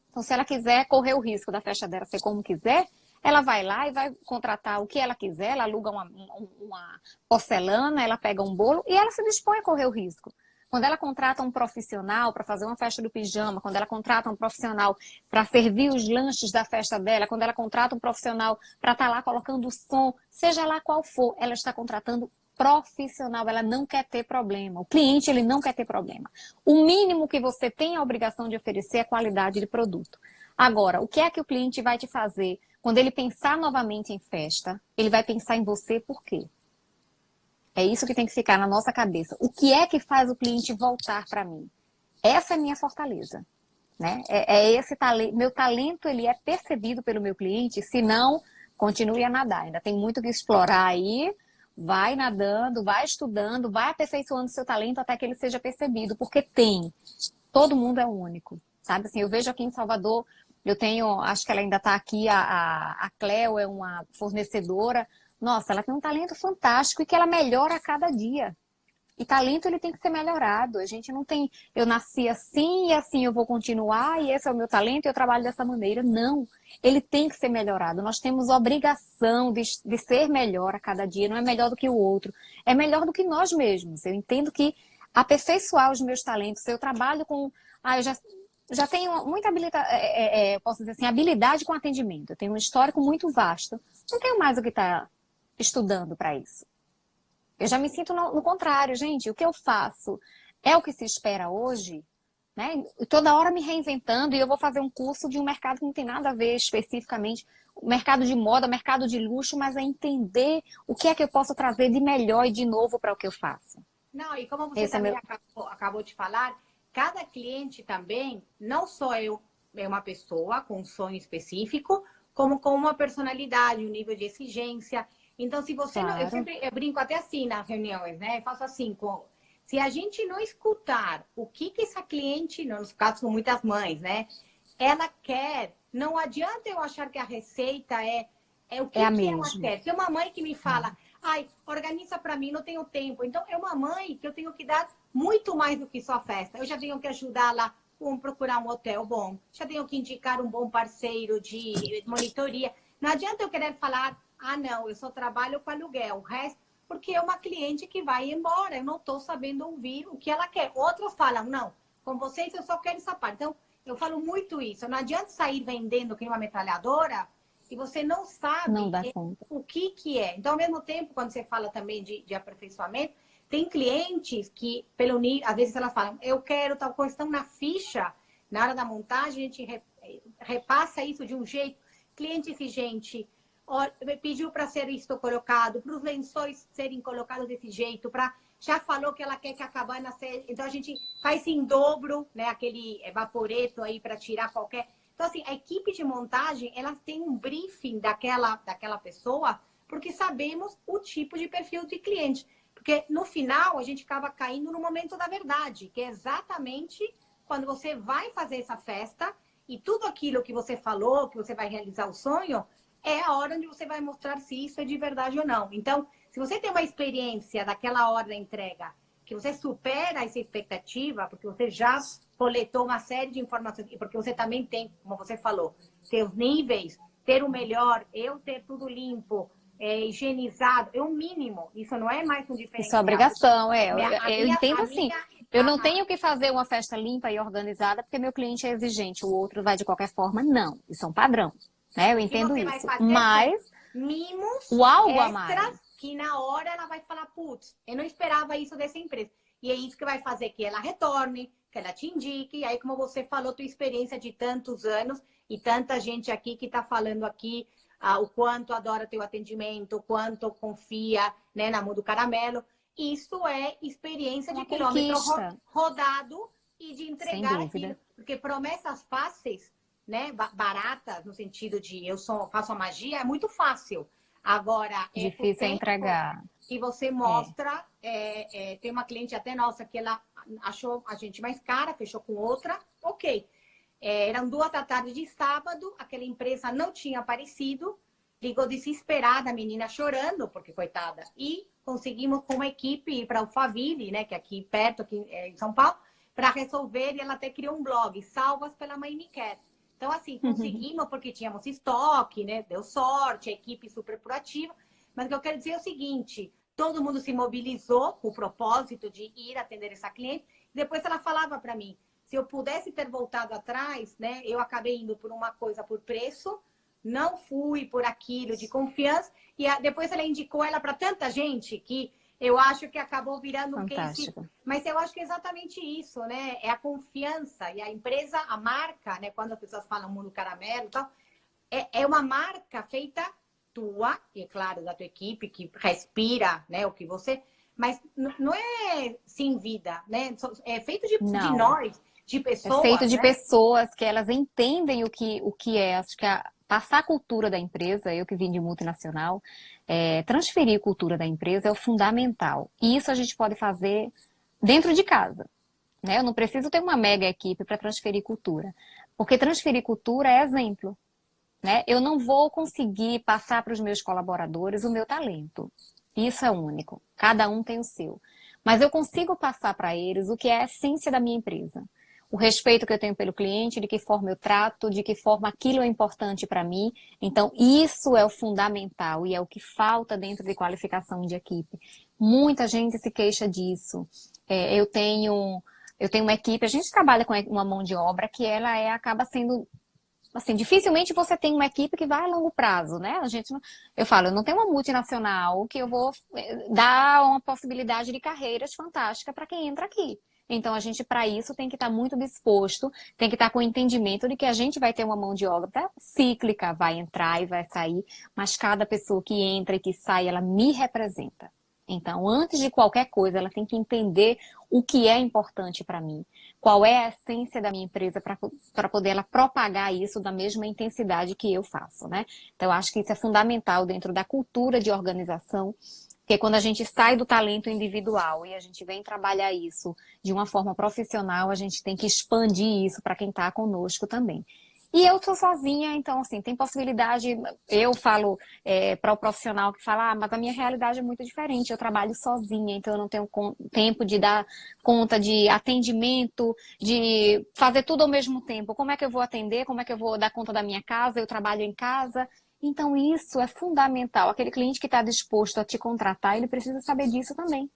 Então, se ela quiser correr o risco da festa dela ser como quiser, ela vai lá e vai contratar o que ela quiser, ela aluga uma porcelana, ela pega um bolo e ela se dispõe a correr o risco. Quando ela contrata um profissional para fazer uma festa do pijama, quando ela contrata um profissional para servir os lanches da festa dela, quando ela contrata um profissional para estar lá colocando o som, seja lá qual for, ela está contratando profissional, ela não quer ter problema. O cliente, ele não quer ter problema. O mínimo que você tem a obrigação de oferecer é qualidade de produto. Agora, o que é que o cliente vai te fazer? Quando ele pensar novamente em festa, ele vai pensar em você por quê? É isso que tem que ficar na nossa cabeça. O que é que faz o cliente voltar para mim? Essa é a minha fortaleza. Né? Esse talento. Meu talento, ele é percebido pelo meu cliente, senão, continue a nadar. Ainda tem muito que explorar aí. Vai nadando, vai estudando, vai aperfeiçoando seu talento até que ele seja percebido, porque tem. Todo mundo é único, sabe? Assim, eu vejo aqui em Salvador, eu tenho, acho que ela ainda está aqui, a Cleo é uma fornecedora. Nossa, ela tem um talento fantástico e que ela melhora a cada dia. E talento, ele tem que ser melhorado. A gente não tem, eu nasci assim e assim eu vou continuar e esse é o meu talento e eu trabalho dessa maneira. Não, ele tem que ser melhorado. Nós temos obrigação de ser melhor a cada dia. Não é melhor do que o outro, é melhor do que nós mesmos. Eu entendo que aperfeiçoar os meus talentos, eu trabalho com... eu já tenho muita posso dizer assim, habilidade com atendimento. Eu tenho um histórico muito vasto. Não tenho mais o que estar estudando para isso. Eu já me sinto no contrário, gente. O que eu faço é o que se espera hoje? né? E toda hora me reinventando, e eu vou fazer um curso de um mercado que não tem nada a ver especificamente, o mercado de moda, mercado de luxo, mas é entender o que é que eu posso trazer de melhor e de novo para o que eu faço. Não, e como você Esse é também meu... acabou de falar, cada cliente também, não só eu, é uma pessoa com um sonho específico, como com uma personalidade, um nível de exigência. Então, se você não. Claro, Eu brinco até assim nas reuniões, né? Eu faço assim, se a gente não escutar o que essa cliente, nos casos com muitas mães, né? Ela quer, não adianta eu achar que a receita é o é a que ela mesma. quer. Tem uma mãe que me fala, ai, organiza para mim, não tenho tempo. Então, é uma mãe que eu tenho que dar muito mais do que só festa. Eu já tenho que ajudá-la a procurar um hotel bom, já tenho que indicar um bom parceiro de monitoria. Não adianta eu querer falar, ah, não, eu só trabalho com aluguel, o resto, porque é uma cliente que vai embora, eu não estou sabendo ouvir o que ela quer. Outros falam, não, com vocês eu só quero essa parte. Então, eu falo muito isso. Não adianta sair vendendo que nem uma metralhadora se você não Não sabe dá conta. o que é. Então, ao mesmo tempo, quando você fala também de aperfeiçoamento, tem clientes que, às vezes elas falam, eu quero tal coisa, estão na ficha, na hora da montagem, a gente repassa isso de um jeito. Cliente exigente, pediu para ser isto colocado, para os lençóis serem colocados desse jeito, já falou que ela quer que a cabana seja. Então a gente faz em dobro, né? Aquele vaporeto aí para tirar qualquer. Então, assim, a equipe de montagem, ela tem um briefing daquela pessoa, porque sabemos o tipo de perfil de cliente. Porque no final a gente acaba caindo no momento da verdade, que é exatamente quando você vai fazer essa festa e tudo aquilo que você falou, que você vai realizar o sonho, é a hora onde você vai mostrar se isso é de verdade ou não. Então, se você tem uma experiência daquela hora da entrega, que você supera essa expectativa, porque você já coletou uma série de informações, e porque você também tem, como você falou, seus níveis, ter o melhor, eu ter tudo limpo, higienizado, é o mínimo. Isso não é mais um Isso é diferencial. obrigação, é. Eu entendo A assim. minha, Eu não tenho que fazer uma festa limpa e organizada porque meu cliente é exigente, o outro vai de qualquer forma. Não, isso é um padrão, né? Eu o que entendo você vai isso. fazer são Mas mimos o algo a extras mais, que na hora ela vai falar, putz, eu não esperava isso dessa empresa. E é isso que vai fazer que ela retorne, que ela te indique. E aí, como você falou, tua experiência de tantos anos e tanta gente aqui que está falando aqui o quanto adora teu atendimento, o quanto confia, né, na Mundo Caramelo. Isso é experiência de uma quilômetro conquista, rodado e de sem entregar dúvida. aquilo. Porque promessas fáceis, né, baratas no sentido de faço a magia, é muito fácil. Agora, é o Difícil é tempo entregar. que você É. mostra. Tem uma cliente até nossa que ela achou a gente mais cara, fechou com outra, ok. Eram 2 da tarde de sábado, aquela empresa não tinha aparecido, ligou desesperada, a menina chorando, porque coitada. E conseguimos com uma equipe ir para Alphaville, né, que é aqui perto, aqui em São Paulo, para resolver, e ela até criou um blog, Salvas pela Mãe Me Quer. Então, assim, conseguimos porque tínhamos estoque, né? Deu sorte, a equipe super proativa. Mas o que eu quero dizer é o seguinte: todo mundo se mobilizou com o propósito de ir atender essa cliente. Depois ela falava para mim, se eu pudesse ter voltado atrás, né? Eu acabei indo por uma coisa por preço, não fui por aquilo de confiança. E depois ela indicou ela para tanta gente que eu acho que acabou virando um case. Fantástico. Mas eu acho que é exatamente isso, né? É a confiança. E a empresa, a marca, né? Quando as pessoas falam Mundo Caramelo e tal, é uma marca feita tua, e é claro, da tua equipe, que respira, né? O que você. Mas não é sem vida, né? É feito de Não. nós, de É feito pessoas, de né? pessoas que elas entendem o que é. Acho que passar a cultura da empresa, eu que vim de multinacional, transferir a cultura da empresa é o fundamental. E isso a gente pode fazer dentro de casa, né? Eu não preciso ter uma mega equipe para transferir cultura. Porque transferir cultura é exemplo, né? Eu não vou conseguir passar para os meus colaboradores o meu talento. Isso é único. Cada um tem o seu. Mas eu consigo passar para eles o que é a essência da minha empresa. O respeito que eu tenho pelo cliente, de que forma eu trato, de que forma aquilo é importante para mim. Então, isso é o fundamental e é o que falta dentro de qualificação de equipe. Muita gente se queixa disso. Eu tenho uma equipe, a gente trabalha com uma mão de obra que ela acaba sendo assim, dificilmente você tem uma equipe que vai a longo prazo, né? A gente não, eu falo, eu não tenho uma multinacional que eu vou dar uma possibilidade de carreiras fantástica para quem entra aqui. Então, a gente, para isso, tem que estar muito disposto, tem que estar com o entendimento de que a gente vai ter uma mão de obra cíclica, vai entrar e vai sair, mas cada pessoa que entra e que sai, ela me representa. Então, antes de qualquer coisa, ela tem que entender o que é importante para mim, qual é a essência da minha empresa para poder ela propagar isso da mesma intensidade que eu faço, né? Então, eu acho que isso é fundamental dentro da cultura de organização, porque quando a gente sai do talento individual e a gente vem trabalhar isso de uma forma profissional, a gente tem que expandir isso para quem está conosco também. E eu estou sozinha, então, assim, tem possibilidade. Eu falo para o profissional que fala, mas a minha realidade é muito diferente. Eu trabalho sozinha, então eu não tenho tempo de dar conta de atendimento, de fazer tudo ao mesmo tempo. Como é que eu vou atender? Como é que eu vou dar conta da minha casa? Eu trabalho em casa. Então, isso é fundamental. Aquele cliente que está disposto a te contratar, ele precisa saber disso também.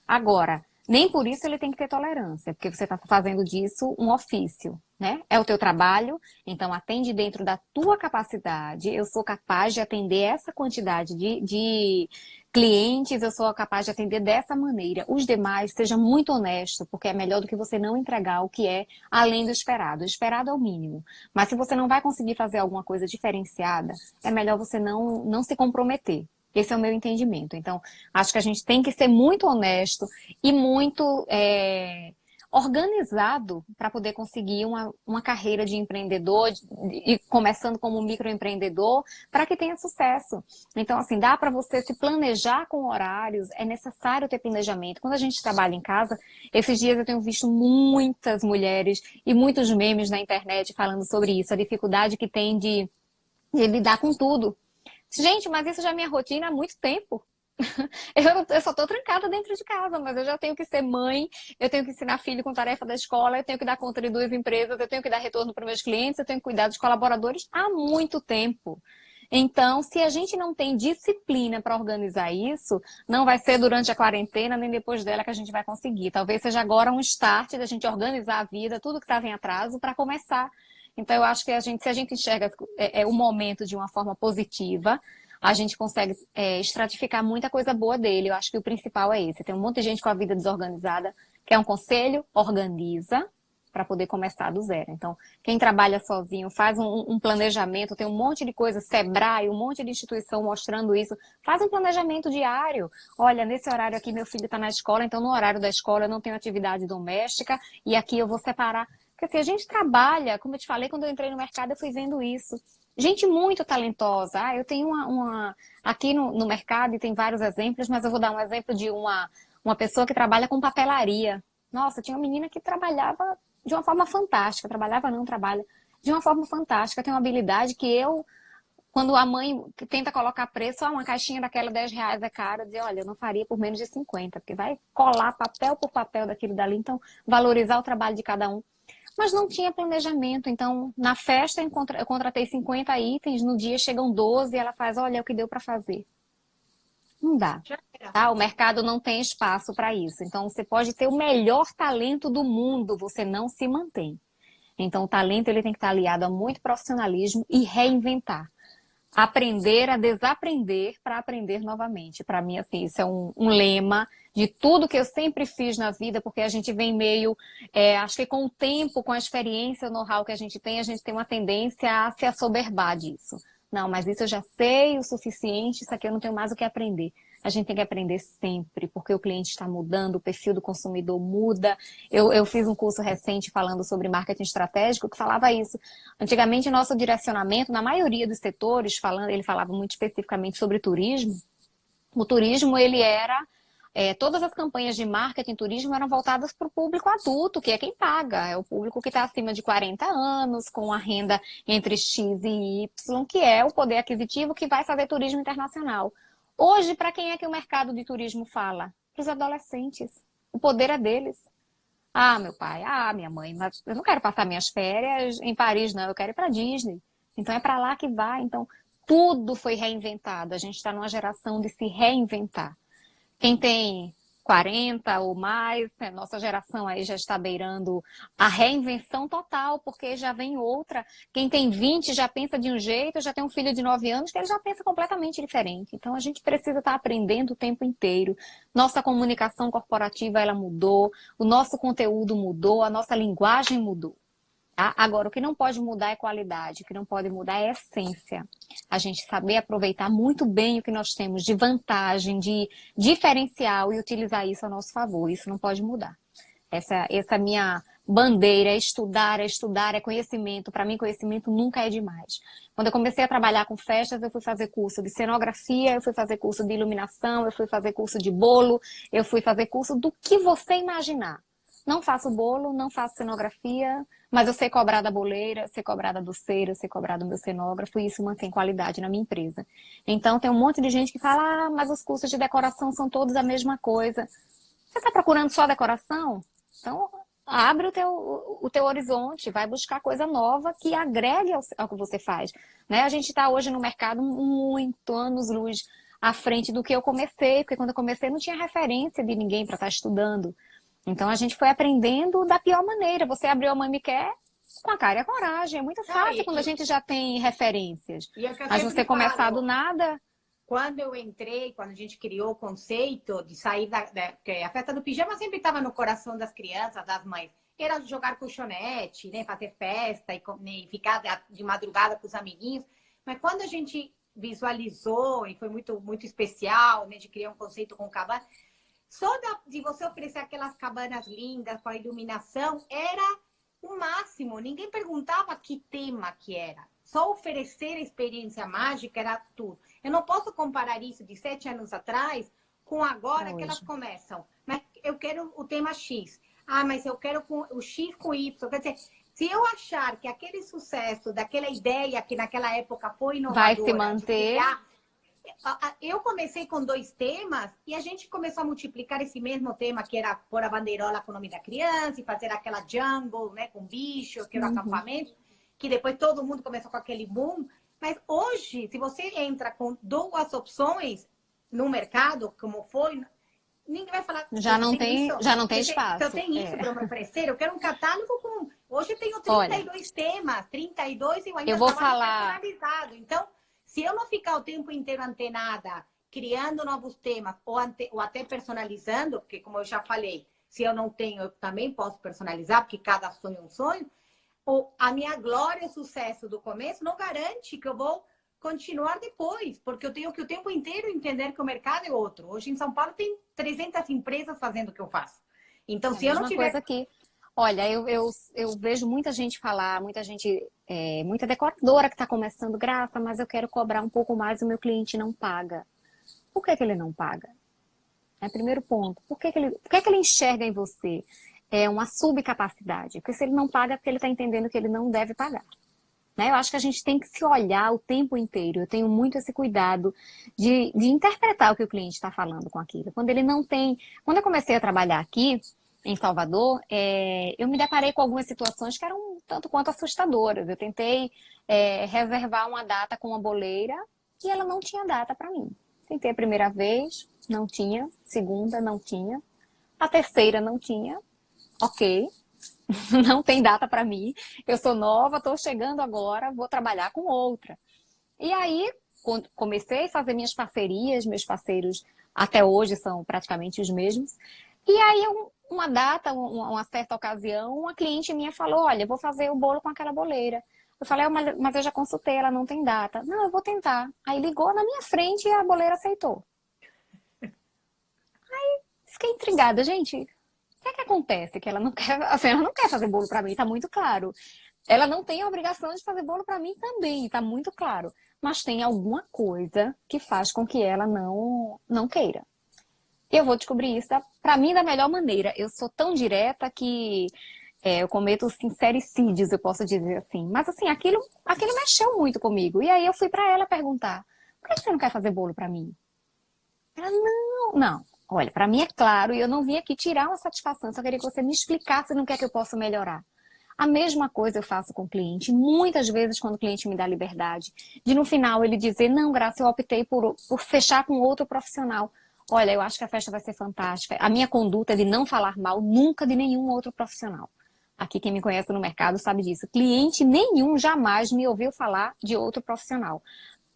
Agora, nem por isso ele tem que ter tolerância, porque você está fazendo disso um ofício, né? É o teu trabalho, então atende dentro da tua capacidade. Eu sou capaz de atender essa quantidade de clientes, eu sou capaz de atender dessa maneira. Os demais, seja muito honesto, porque é melhor do que você não entregar o que é além do esperado. O esperado é o mínimo. Mas se você não vai conseguir fazer alguma coisa diferenciada, é melhor você não se comprometer. Esse é o meu entendimento. Então, acho que a gente tem que ser muito honesto e muito organizado para poder conseguir uma carreira de empreendedor, e começando como microempreendedor, para que tenha sucesso. Então, assim, dá para você se planejar com horários, é necessário ter planejamento. Quando a gente trabalha em casa, esses dias eu tenho visto muitas mulheres e muitos memes na internet falando sobre isso, a dificuldade que tem de lidar com tudo. Gente, mas isso já é minha rotina há muito tempo. Eu só estou trancada dentro de casa, mas eu já tenho que ser mãe, eu tenho que ensinar filho com tarefa da escola, eu tenho que dar conta de 2 empresas, eu tenho que dar retorno para meus clientes, eu tenho que cuidar dos colaboradores há muito tempo. Então, se a gente não tem disciplina para organizar isso, não vai ser durante a quarentena nem depois dela que a gente vai conseguir. Talvez seja agora um start da gente organizar a vida, tudo que estava em atraso, para começar. Então, eu acho que se a gente enxerga o momento de uma forma positiva, a gente consegue estratificar muita coisa boa dele. Eu acho que o principal é esse. Tem um monte de gente com a vida desorganizada, quer um conselho, organiza para poder começar do zero. Então, quem trabalha sozinho, faz um planejamento, tem um monte de coisa, Sebrae, um monte de instituição mostrando isso. Faz um planejamento diário. Olha, nesse horário aqui meu filho está na escola, então no horário da escola eu não tenho atividade doméstica e aqui eu vou separar. Porque assim, a gente trabalha, como eu te falei, quando eu entrei no mercado eu fui vendo isso. Gente muito talentosa. Eu tenho aqui no mercado, e tem vários exemplos, mas eu vou dar um exemplo de uma pessoa que trabalha com papelaria. Nossa, tinha uma menina que trabalhava de uma forma fantástica. Trabalhava, não trabalha. De uma forma fantástica. Tem uma habilidade que quando a mãe tenta colocar preço, uma caixinha daquela R$ 10 é cara, eu dizia, olha, eu não faria por menos de 50, porque vai colar papel por papel daquilo dali, então valorizar o trabalho de cada um. Mas não tinha planejamento, então na festa eu contratei 50 itens, no dia chegam 12 e ela faz, olha, é o que deu para fazer. Não dá, tá? O mercado não tem espaço para isso. Então você pode ter o melhor talento do mundo, você não se mantém. Então o talento ele tem que estar aliado a muito profissionalismo e reinventar. Aprender a desaprender para aprender novamente. Para mim, assim, isso é um lema de tudo que eu sempre fiz na vida, porque a gente vem meio, acho que com o tempo, com a experiência, o know-how que a gente tem uma tendência a se assoberbar disso. Não, mas isso eu já sei o suficiente, isso aqui eu não tenho mais o que aprender. A gente tem que aprender sempre, porque o cliente está mudando, o perfil do consumidor muda. Eu fiz um curso recente falando sobre marketing estratégico que falava isso. Antigamente, nosso direcionamento, na maioria dos setores, ele falava muito especificamente sobre turismo. O turismo, ele era... todas as campanhas de marketing turismo eram voltadas para o público adulto, que é quem paga. É o público que está acima de 40 anos, com a renda entre X e Y, que é o poder aquisitivo que vai fazer turismo internacional. Hoje, para quem é que o mercado de turismo fala? Para os adolescentes. O poder é deles. Ah, meu pai, minha mãe, mas eu não quero passar minhas férias em Paris, não. Eu quero ir para Disney. Então, é para lá que vai. Então, tudo foi reinventado. A gente está numa geração de se reinventar. Quem tem 40 ou mais, né? Nossa geração aí já está beirando a reinvenção total, porque já vem outra. Quem tem 20 já pensa de um jeito, já tem um filho de 9 anos que ele já pensa completamente diferente. Então a gente precisa estar aprendendo o tempo inteiro. Nossa comunicação corporativa ela mudou, o nosso conteúdo mudou, a nossa linguagem mudou. Tá? Agora, o que não pode mudar é qualidade, o que não pode mudar é essência. A gente saber aproveitar muito bem o que nós temos de vantagem, de diferencial e utilizar isso a nosso favor. Isso não pode mudar. Essa é a minha bandeira, é estudar, é conhecimento. Para mim, conhecimento nunca é demais. Quando eu comecei a trabalhar com festas, eu fui fazer curso de cenografia, eu fui fazer curso de iluminação, eu fui fazer curso de bolo, eu fui fazer curso do que você imaginar. Não faço bolo, não faço cenografia, mas eu sei cobrar da boleira, sei cobrar da doceira, sei cobrar do meu cenógrafo e isso mantém qualidade na minha empresa. Então tem um monte de gente que fala, mas os cursos de decoração são todos a mesma coisa. Você está procurando só decoração? Então abre o teu horizonte, vai buscar coisa nova que agregue ao que você faz. Né? A gente está hoje no mercado muito anos-luz à frente do que eu comecei, porque quando eu comecei não tinha referência de ninguém para estar estudando. Então a gente foi aprendendo da pior maneira. Você abriu a Mãe Me Quer com a cara e a coragem. É muito fácil quando a gente já tem referências. Mas você começar do nada. Quando eu entrei, quando a gente criou o conceito de sair porque a festa do pijama sempre estava no coração das crianças, das mães. Era jogar colchonete, né, fazer festa e ficar de madrugada com os amiguinhos. Mas quando a gente visualizou, e foi muito, muito especial, né, de criar um conceito com cabana, só de você oferecer aquelas cabanas lindas com a iluminação, era o máximo. Ninguém perguntava que tema que era. Só oferecer a experiência mágica era tudo. Eu não posso comparar isso de 7 anos atrás com agora que elas começam. Mas eu quero o tema X. Ah, mas eu quero o X com Y. Quer dizer, se eu achar que aquele sucesso daquela ideia que naquela época foi inovadora... Vai se manter... Eu comecei com 2 temas e a gente começou a multiplicar esse mesmo tema, que era pôr a bandeirola com o nome da criança e fazer aquela jungle, né, com bicho, que era o acampamento, que depois todo mundo começou com aquele boom. Mas hoje, se você entra com 2 opções no mercado, como foi, ninguém vai falar... Já não tem espaço. Eu tenho isso para me oferecer, eu quero um catálogo com... Hoje eu tenho 32 temas, 32 e eu ainda falar personalizado. Então... Se eu não ficar o tempo inteiro antenada, criando novos temas ou até personalizando, porque como eu já falei, se eu não tenho, eu também posso personalizar, porque cada sonho é um sonho, a minha glória e o sucesso do começo não garante que eu vou continuar depois, porque eu tenho que o tempo inteiro entender que o mercado é outro. Hoje em São Paulo tem 300 empresas fazendo o que eu faço. Então, se eu não tiver... coisa aqui. Olha, eu vejo muita gente falar, muita decoradora que está começando, Graça, mas eu quero cobrar um pouco mais e o meu cliente não paga. Por que ele não paga? É o primeiro ponto. Por que ele enxerga em você uma subcapacidade? Porque se ele não paga, é porque ele está entendendo que ele não deve pagar. Né? Eu acho que a gente tem que se olhar o tempo inteiro. Eu tenho muito esse cuidado de interpretar o que o cliente está falando com aquilo. Quando ele não tem... Quando eu comecei a trabalhar aqui, em Salvador, eu me deparei com algumas situações que eram um tanto quanto assustadoras. Eu tentei reservar uma data com uma boleira e ela não tinha data para mim. Tentei a primeira vez, não tinha. Segunda, não tinha. A terceira, não tinha. Ok, não tem data para mim. Eu sou nova, estou chegando agora, vou trabalhar com outra. E aí, comecei a fazer minhas parcerias, meus parceiros até hoje são praticamente os mesmos. E aí, uma data, uma certa ocasião, uma cliente minha falou, olha, eu vou fazer o bolo com aquela boleira. Eu falei, mas eu já consultei, ela não tem data. Não, eu vou tentar. Aí ligou na minha frente e a boleira aceitou. Aí fiquei intrigada, gente. O que acontece? Que ela não quer, assim, ela não quer fazer bolo para mim, tá muito claro. Ela não tem a obrigação de fazer bolo para mim também, tá muito claro. Mas tem alguma coisa que faz com que ela não queira. Eu vou descobrir isso, para mim, da melhor maneira. Eu sou tão direta que eu cometo sincericídios, eu posso dizer assim. Mas, assim, aquilo mexeu muito comigo. E aí eu fui para ela perguntar, por que você não quer fazer bolo para mim? Ela, não. Olha, para mim é claro, e eu não vim aqui tirar uma satisfação, só queria que você me explicasse no que é que eu posso melhorar. A mesma coisa eu faço com o cliente. Muitas vezes, quando o cliente me dá liberdade, de no final ele dizer, não, Graça, eu optei por fechar com outro profissional. Olha, eu acho que a festa vai ser fantástica. A minha conduta é de não falar mal nunca de nenhum outro profissional. Aqui quem me conhece no mercado sabe disso. Cliente nenhum jamais me ouviu falar de outro profissional.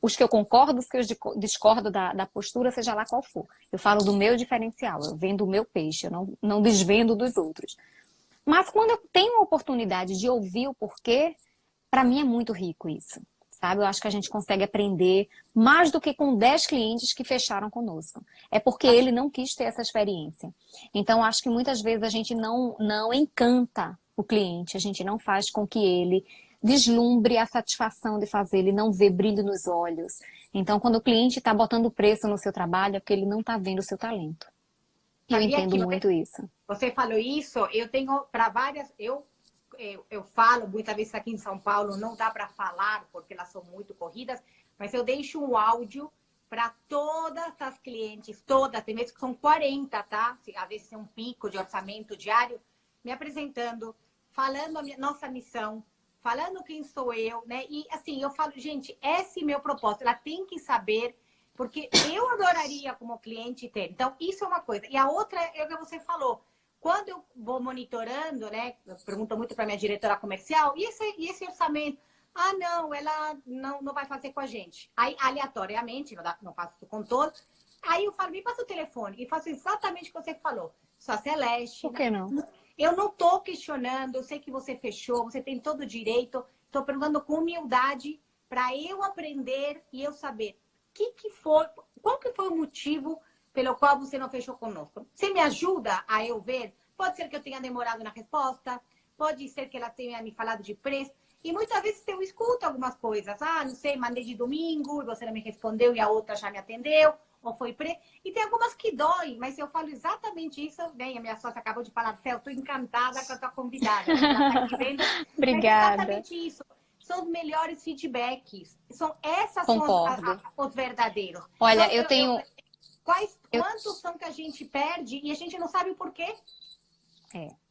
Os que eu concordo, os que eu discordo da postura, seja lá qual for. Eu falo do meu diferencial, eu vendo o meu peixe, eu não desvendo dos outros. Mas quando eu tenho a oportunidade de ouvir o porquê, para mim é muito rico isso. Sabe? Eu acho que a gente consegue aprender mais do que com 10 clientes que fecharam conosco. É porque ele não quis ter essa experiência. Então, acho que muitas vezes a gente não encanta o cliente, a gente não faz com que ele deslumbre a satisfação de fazer, ele não vê brilho nos olhos. Então, quando o cliente está botando preço no seu trabalho, é porque ele não está vendo o seu talento. Eu Sabia entendo que muito isso. você falou isso, eu tenho para várias, eu falo muitas vezes aqui em São Paulo, não dá para falar porque elas são muito corridas, mas eu deixo um áudio para todas as clientes, todas, tem vezes que são 40, tá? Às vezes é um pico de orçamento diário, me apresentando, falando a nossa missão, falando quem sou eu, né? E assim, eu falo, gente, esse é meu propósito, ela tem que saber, porque eu adoraria como cliente ter. Então, isso é uma coisa. E a outra é o que você falou. Quando eu vou monitorando, né? Eu pergunto muito para minha diretora comercial, e esse orçamento? Ah, não, ela não vai fazer com a gente. Aí, aleatoriamente, não faço isso com todos. Aí eu falo, me passa o telefone e faço exatamente o que você falou. Só Celeste. Por que não? Eu não estou questionando, eu sei que você fechou, você tem todo o direito. Estou perguntando com humildade para eu aprender e eu saber qual que foi o motivo pelo qual você não fechou conosco. Você me ajuda a eu ver? Pode ser que eu tenha demorado na resposta, pode ser que ela tenha me falado de preço. E muitas vezes eu escuto algumas coisas. Ah, não sei, mandei de domingo e você não me respondeu e a outra já me atendeu. Ou foi preço. E tem algumas que doem, mas eu falo exatamente isso. Bem, a minha sócia acabou de falar, Céu, estou encantada com a tua convidada. Ela tá aqui vendo. Obrigada. Mas exatamente isso. São os melhores feedbacks. Concordo. Os verdadeiros. Olha, Então, eu tenho... Quantos são que a gente perde e a gente não sabe o porquê?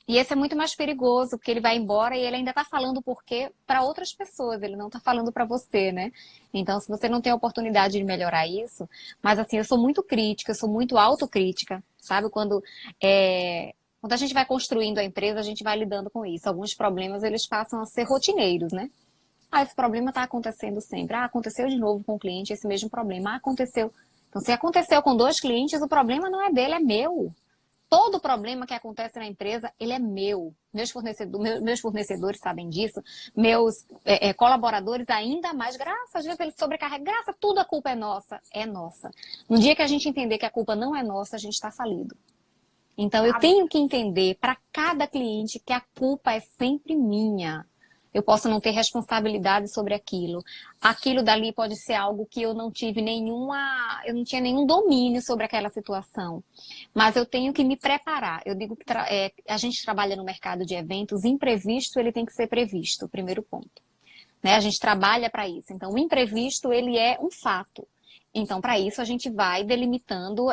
E esse é muito mais perigoso, porque ele vai embora e ele ainda está falando o porquê para outras pessoas, ele não está falando para você, né? Então, se você não tem a oportunidade de melhorar isso, mas assim, eu sou muito crítica, eu sou muito autocrítica, sabe? Quando a gente vai construindo a empresa, a gente vai lidando com isso. Alguns problemas, eles passam a ser rotineiros, né? Ah, esse problema está acontecendo sempre. Ah, aconteceu de novo com o cliente esse mesmo problema. Ah, aconteceu. Então, se aconteceu com 2 clientes, o problema não é dele, é meu. Todo problema que acontece na empresa, ele é meu. Meus fornecedores sabem disso. Meus colaboradores ainda mais. Graças, às vezes eles sobrecarregam. Graças, tudo a culpa é nossa. É nossa. No dia que a gente entender que a culpa não é nossa, a gente está falido. Então, eu tenho que entender para cada cliente que a culpa é sempre minha. Eu posso não ter responsabilidade sobre aquilo. Aquilo dali pode ser algo que eu não tive eu não tinha nenhum domínio sobre aquela situação. Mas eu tenho que me preparar. Eu digo que a gente trabalha no mercado de eventos, imprevisto ele tem que ser previsto, primeiro ponto. Né? A gente trabalha para isso. Então, o imprevisto, ele é um fato. Então, para isso, a gente vai delimitando,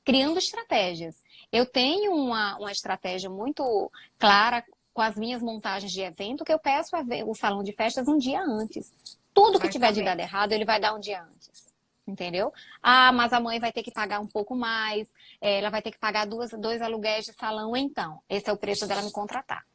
criando estratégias. Eu tenho uma estratégia muito clara com as minhas montagens de evento, que eu peço o salão de festas um dia antes. Tudo que tiver de dado errado, ele vai dar um dia antes. Entendeu? Ah, mas a mãe vai ter que pagar um pouco mais, ela vai ter que pagar 2 aluguéis de salão, então. Esse é o preço dela me contratar.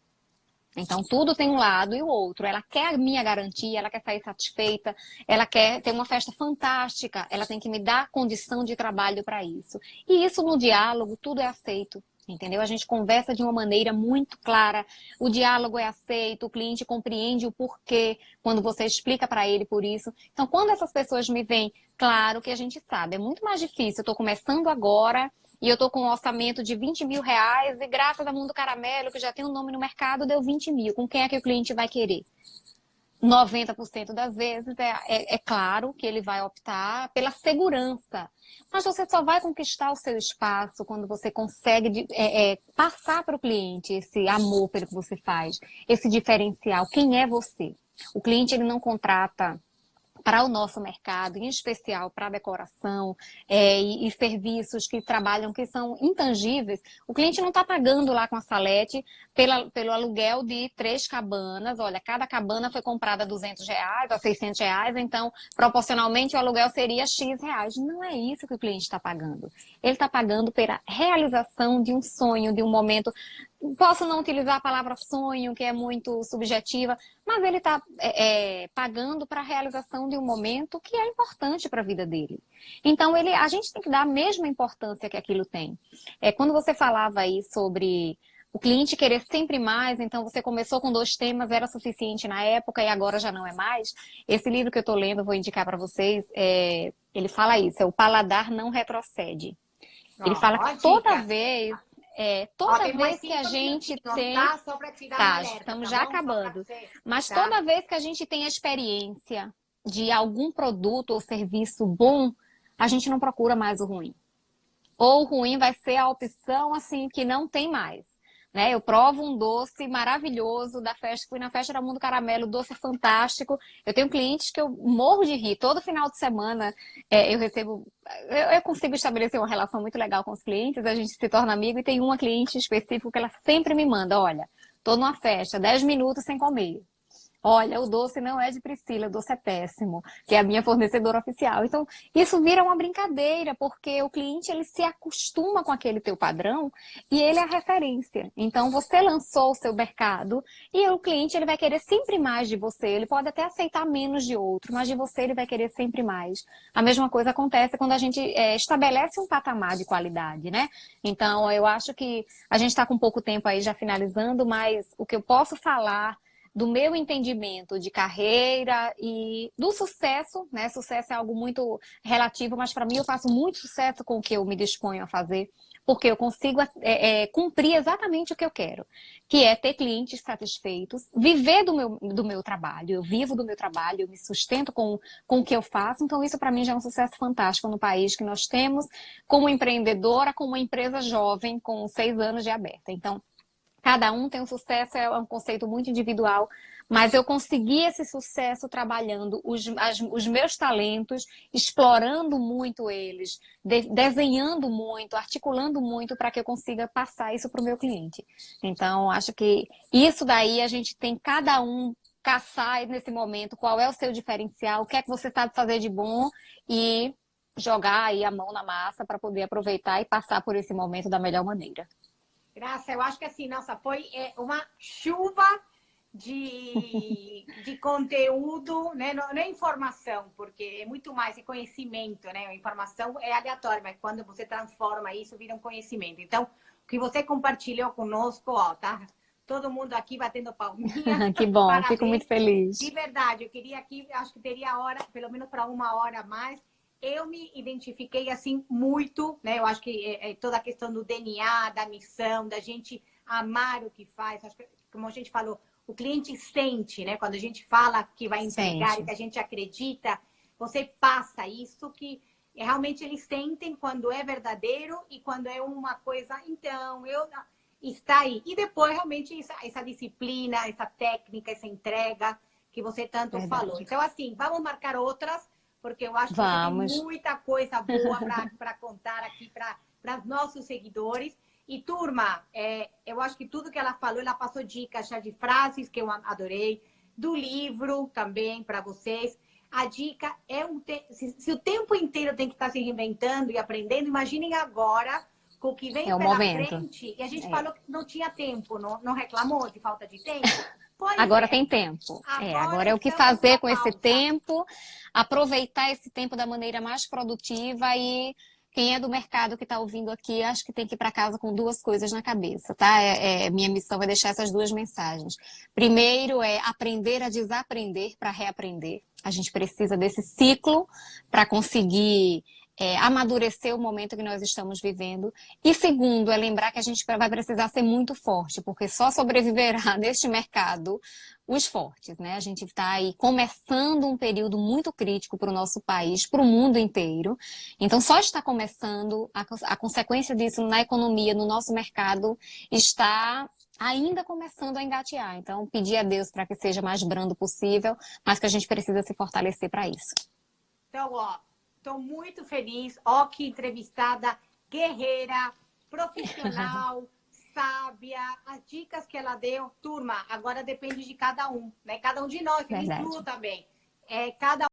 Então, tudo tem um lado e o outro. Ela quer a minha garantia, ela quer sair satisfeita, ela quer ter uma festa fantástica, ela tem que me dar condição de trabalho para isso. E isso no diálogo, tudo é aceito. Entendeu? A gente conversa de uma maneira muito clara, o diálogo é aceito, o cliente compreende o porquê quando você explica para ele por isso. Então, quando essas pessoas me veem, claro que a gente sabe, é muito mais difícil. Eu estou começando agora e eu estou com um orçamento de 20 mil reais e graças a Mundo Caramelo, que já tem um nome no mercado, deu 20 mil. Com quem é que o cliente vai querer? 90% das vezes é claro que ele vai optar pela segurança. Mas você só vai conquistar o seu espaço quando você consegue passar para o cliente esse amor pelo que você faz, esse diferencial. Quem é você? O cliente ele não contrata para o nosso mercado, em especial para a decoração e serviços que trabalham, que são intangíveis, o cliente não está pagando lá com a Salete pelo aluguel de 3 cabanas. Olha, cada cabana foi comprada a R$200 a R$600, então proporcionalmente o aluguel seria X reais. Não é isso que o cliente está pagando. Ele está pagando pela realização de um sonho, de um momento. Posso não utilizar a palavra sonho, que é muito subjetiva, mas ele está pagando para a realização de um momento que é importante para a vida dele. Então, a gente tem que dar a mesma importância que aquilo tem. Quando você falava aí sobre o cliente querer sempre mais, então você começou com 2 temas, era suficiente na época e agora já não é mais. Esse livro que eu estou lendo, vou indicar para vocês, ele fala isso, O Paladar Não Retrocede. Ele fala que toda vez que a gente tem... Só para te dar um alerta, estamos já acabando. Mas toda vez que a gente tem a experiência de algum produto ou serviço bom, a gente não procura mais o ruim. Ou o ruim vai ser a opção assim que não tem mais. Né? Eu provo um doce maravilhoso da festa, fui na festa da Mundo Caramelo, doce fantástico. Eu tenho clientes que eu morro de rir. Todo final de semana eu consigo estabelecer uma relação muito legal com os clientes, a gente se torna amigo e tem uma cliente específica que ela sempre me manda, olha, tô numa festa, 10 minutos sem comer. Olha, o doce não é de Priscila, o doce é péssimo, que é a minha fornecedora oficial. Então, isso vira uma brincadeira, porque o cliente ele se acostuma com aquele teu padrão e ele é a referência. Então, você lançou o seu mercado e o cliente ele vai querer sempre mais de você. Ele pode até aceitar menos de outro, mas de você ele vai querer sempre mais. A mesma coisa acontece quando a gente estabelece um patamar de qualidade, né? Então, eu acho que a gente está com pouco tempo aí já finalizando, mas o que eu posso falar do meu entendimento de carreira e do sucesso, né? Sucesso é algo muito relativo, mas para mim eu faço muito sucesso com o que eu me disponho a fazer, porque eu consigo cumprir exatamente o que eu quero, que é ter clientes satisfeitos, viver do meu trabalho. Eu vivo do meu trabalho, eu me sustento com o que eu faço, então isso para mim já é um sucesso fantástico no país que nós temos, como empreendedora, com uma empresa jovem, com 6 anos de aberta. Então, cada um tem um sucesso, é um conceito muito individual, mas eu consegui esse sucesso trabalhando os meus talentos, explorando muito eles, desenhando muito, articulando muito para que eu consiga passar isso para o meu cliente. Então, acho que isso daí a gente tem cada um caçar nesse momento qual é o seu diferencial, o que é que você sabe fazer de bom e jogar aí a mão na massa para poder aproveitar e passar por esse momento da melhor maneira. Graça, eu acho que assim, nossa, foi uma chuva de conteúdo, né? Não é informação, porque é muito mais é conhecimento, né? A informação é aleatória, mas quando você transforma isso, vira um conhecimento. Então, o que você compartilhou conosco, ó, tá? Todo mundo aqui batendo palminha. Que bom, parabéns. Fico muito feliz. De verdade, eu queria aqui, acho que teria hora, pelo menos para 1 hora a mais. Eu me identifiquei assim muito, né? Eu acho que toda a questão do DNA, da missão, da gente amar o que faz. Acho que, como a gente falou, o cliente sente, né? Quando a gente fala que vai entregar e que a gente acredita, você passa isso que realmente eles sentem quando é verdadeiro e quando é uma coisa, então, está aí. E depois, realmente, essa disciplina, essa técnica, essa entrega que você tanto falou. Então, assim, vamos marcar outras, porque eu acho que você tem muita coisa boa para contar aqui para os nossos seguidores. E, turma, eu acho que tudo que ela falou, ela passou dicas já de frases que eu adorei, do livro também para vocês. A dica é se o tempo inteiro tem que estar se reinventando e aprendendo, imaginem agora com o que vem pela frente. E a gente falou que não tinha tempo, não reclamou de falta de tempo? Agora tem tempo. Agora é o que fazer com esse tempo, aproveitar esse tempo da maneira mais produtiva e quem é do mercado que está ouvindo aqui, acho que tem que ir para casa com 2 coisas na cabeça, tá? Minha missão é deixar essas 2 mensagens. Primeiro é aprender a desaprender para reaprender. A gente precisa desse ciclo para conseguir amadurecer o momento que nós estamos vivendo. E segundo, é lembrar que a gente vai precisar ser muito forte, porque só sobreviverá neste mercado os fortes, né? A gente está aí começando um período muito crítico para o nosso país, para o mundo inteiro. Então, só está começando, a consequência disso na economia, no nosso mercado, está ainda começando a engatear. Então, pedir a Deus para que seja mais brando possível, mas que a gente precisa se fortalecer para isso. Então, ó, estou muito feliz. Ó, que entrevistada guerreira, profissional, sábia. As dicas que ela deu, turma, agora depende de cada um, né? Cada um de nós, eu me Verdade. incluo também. Cada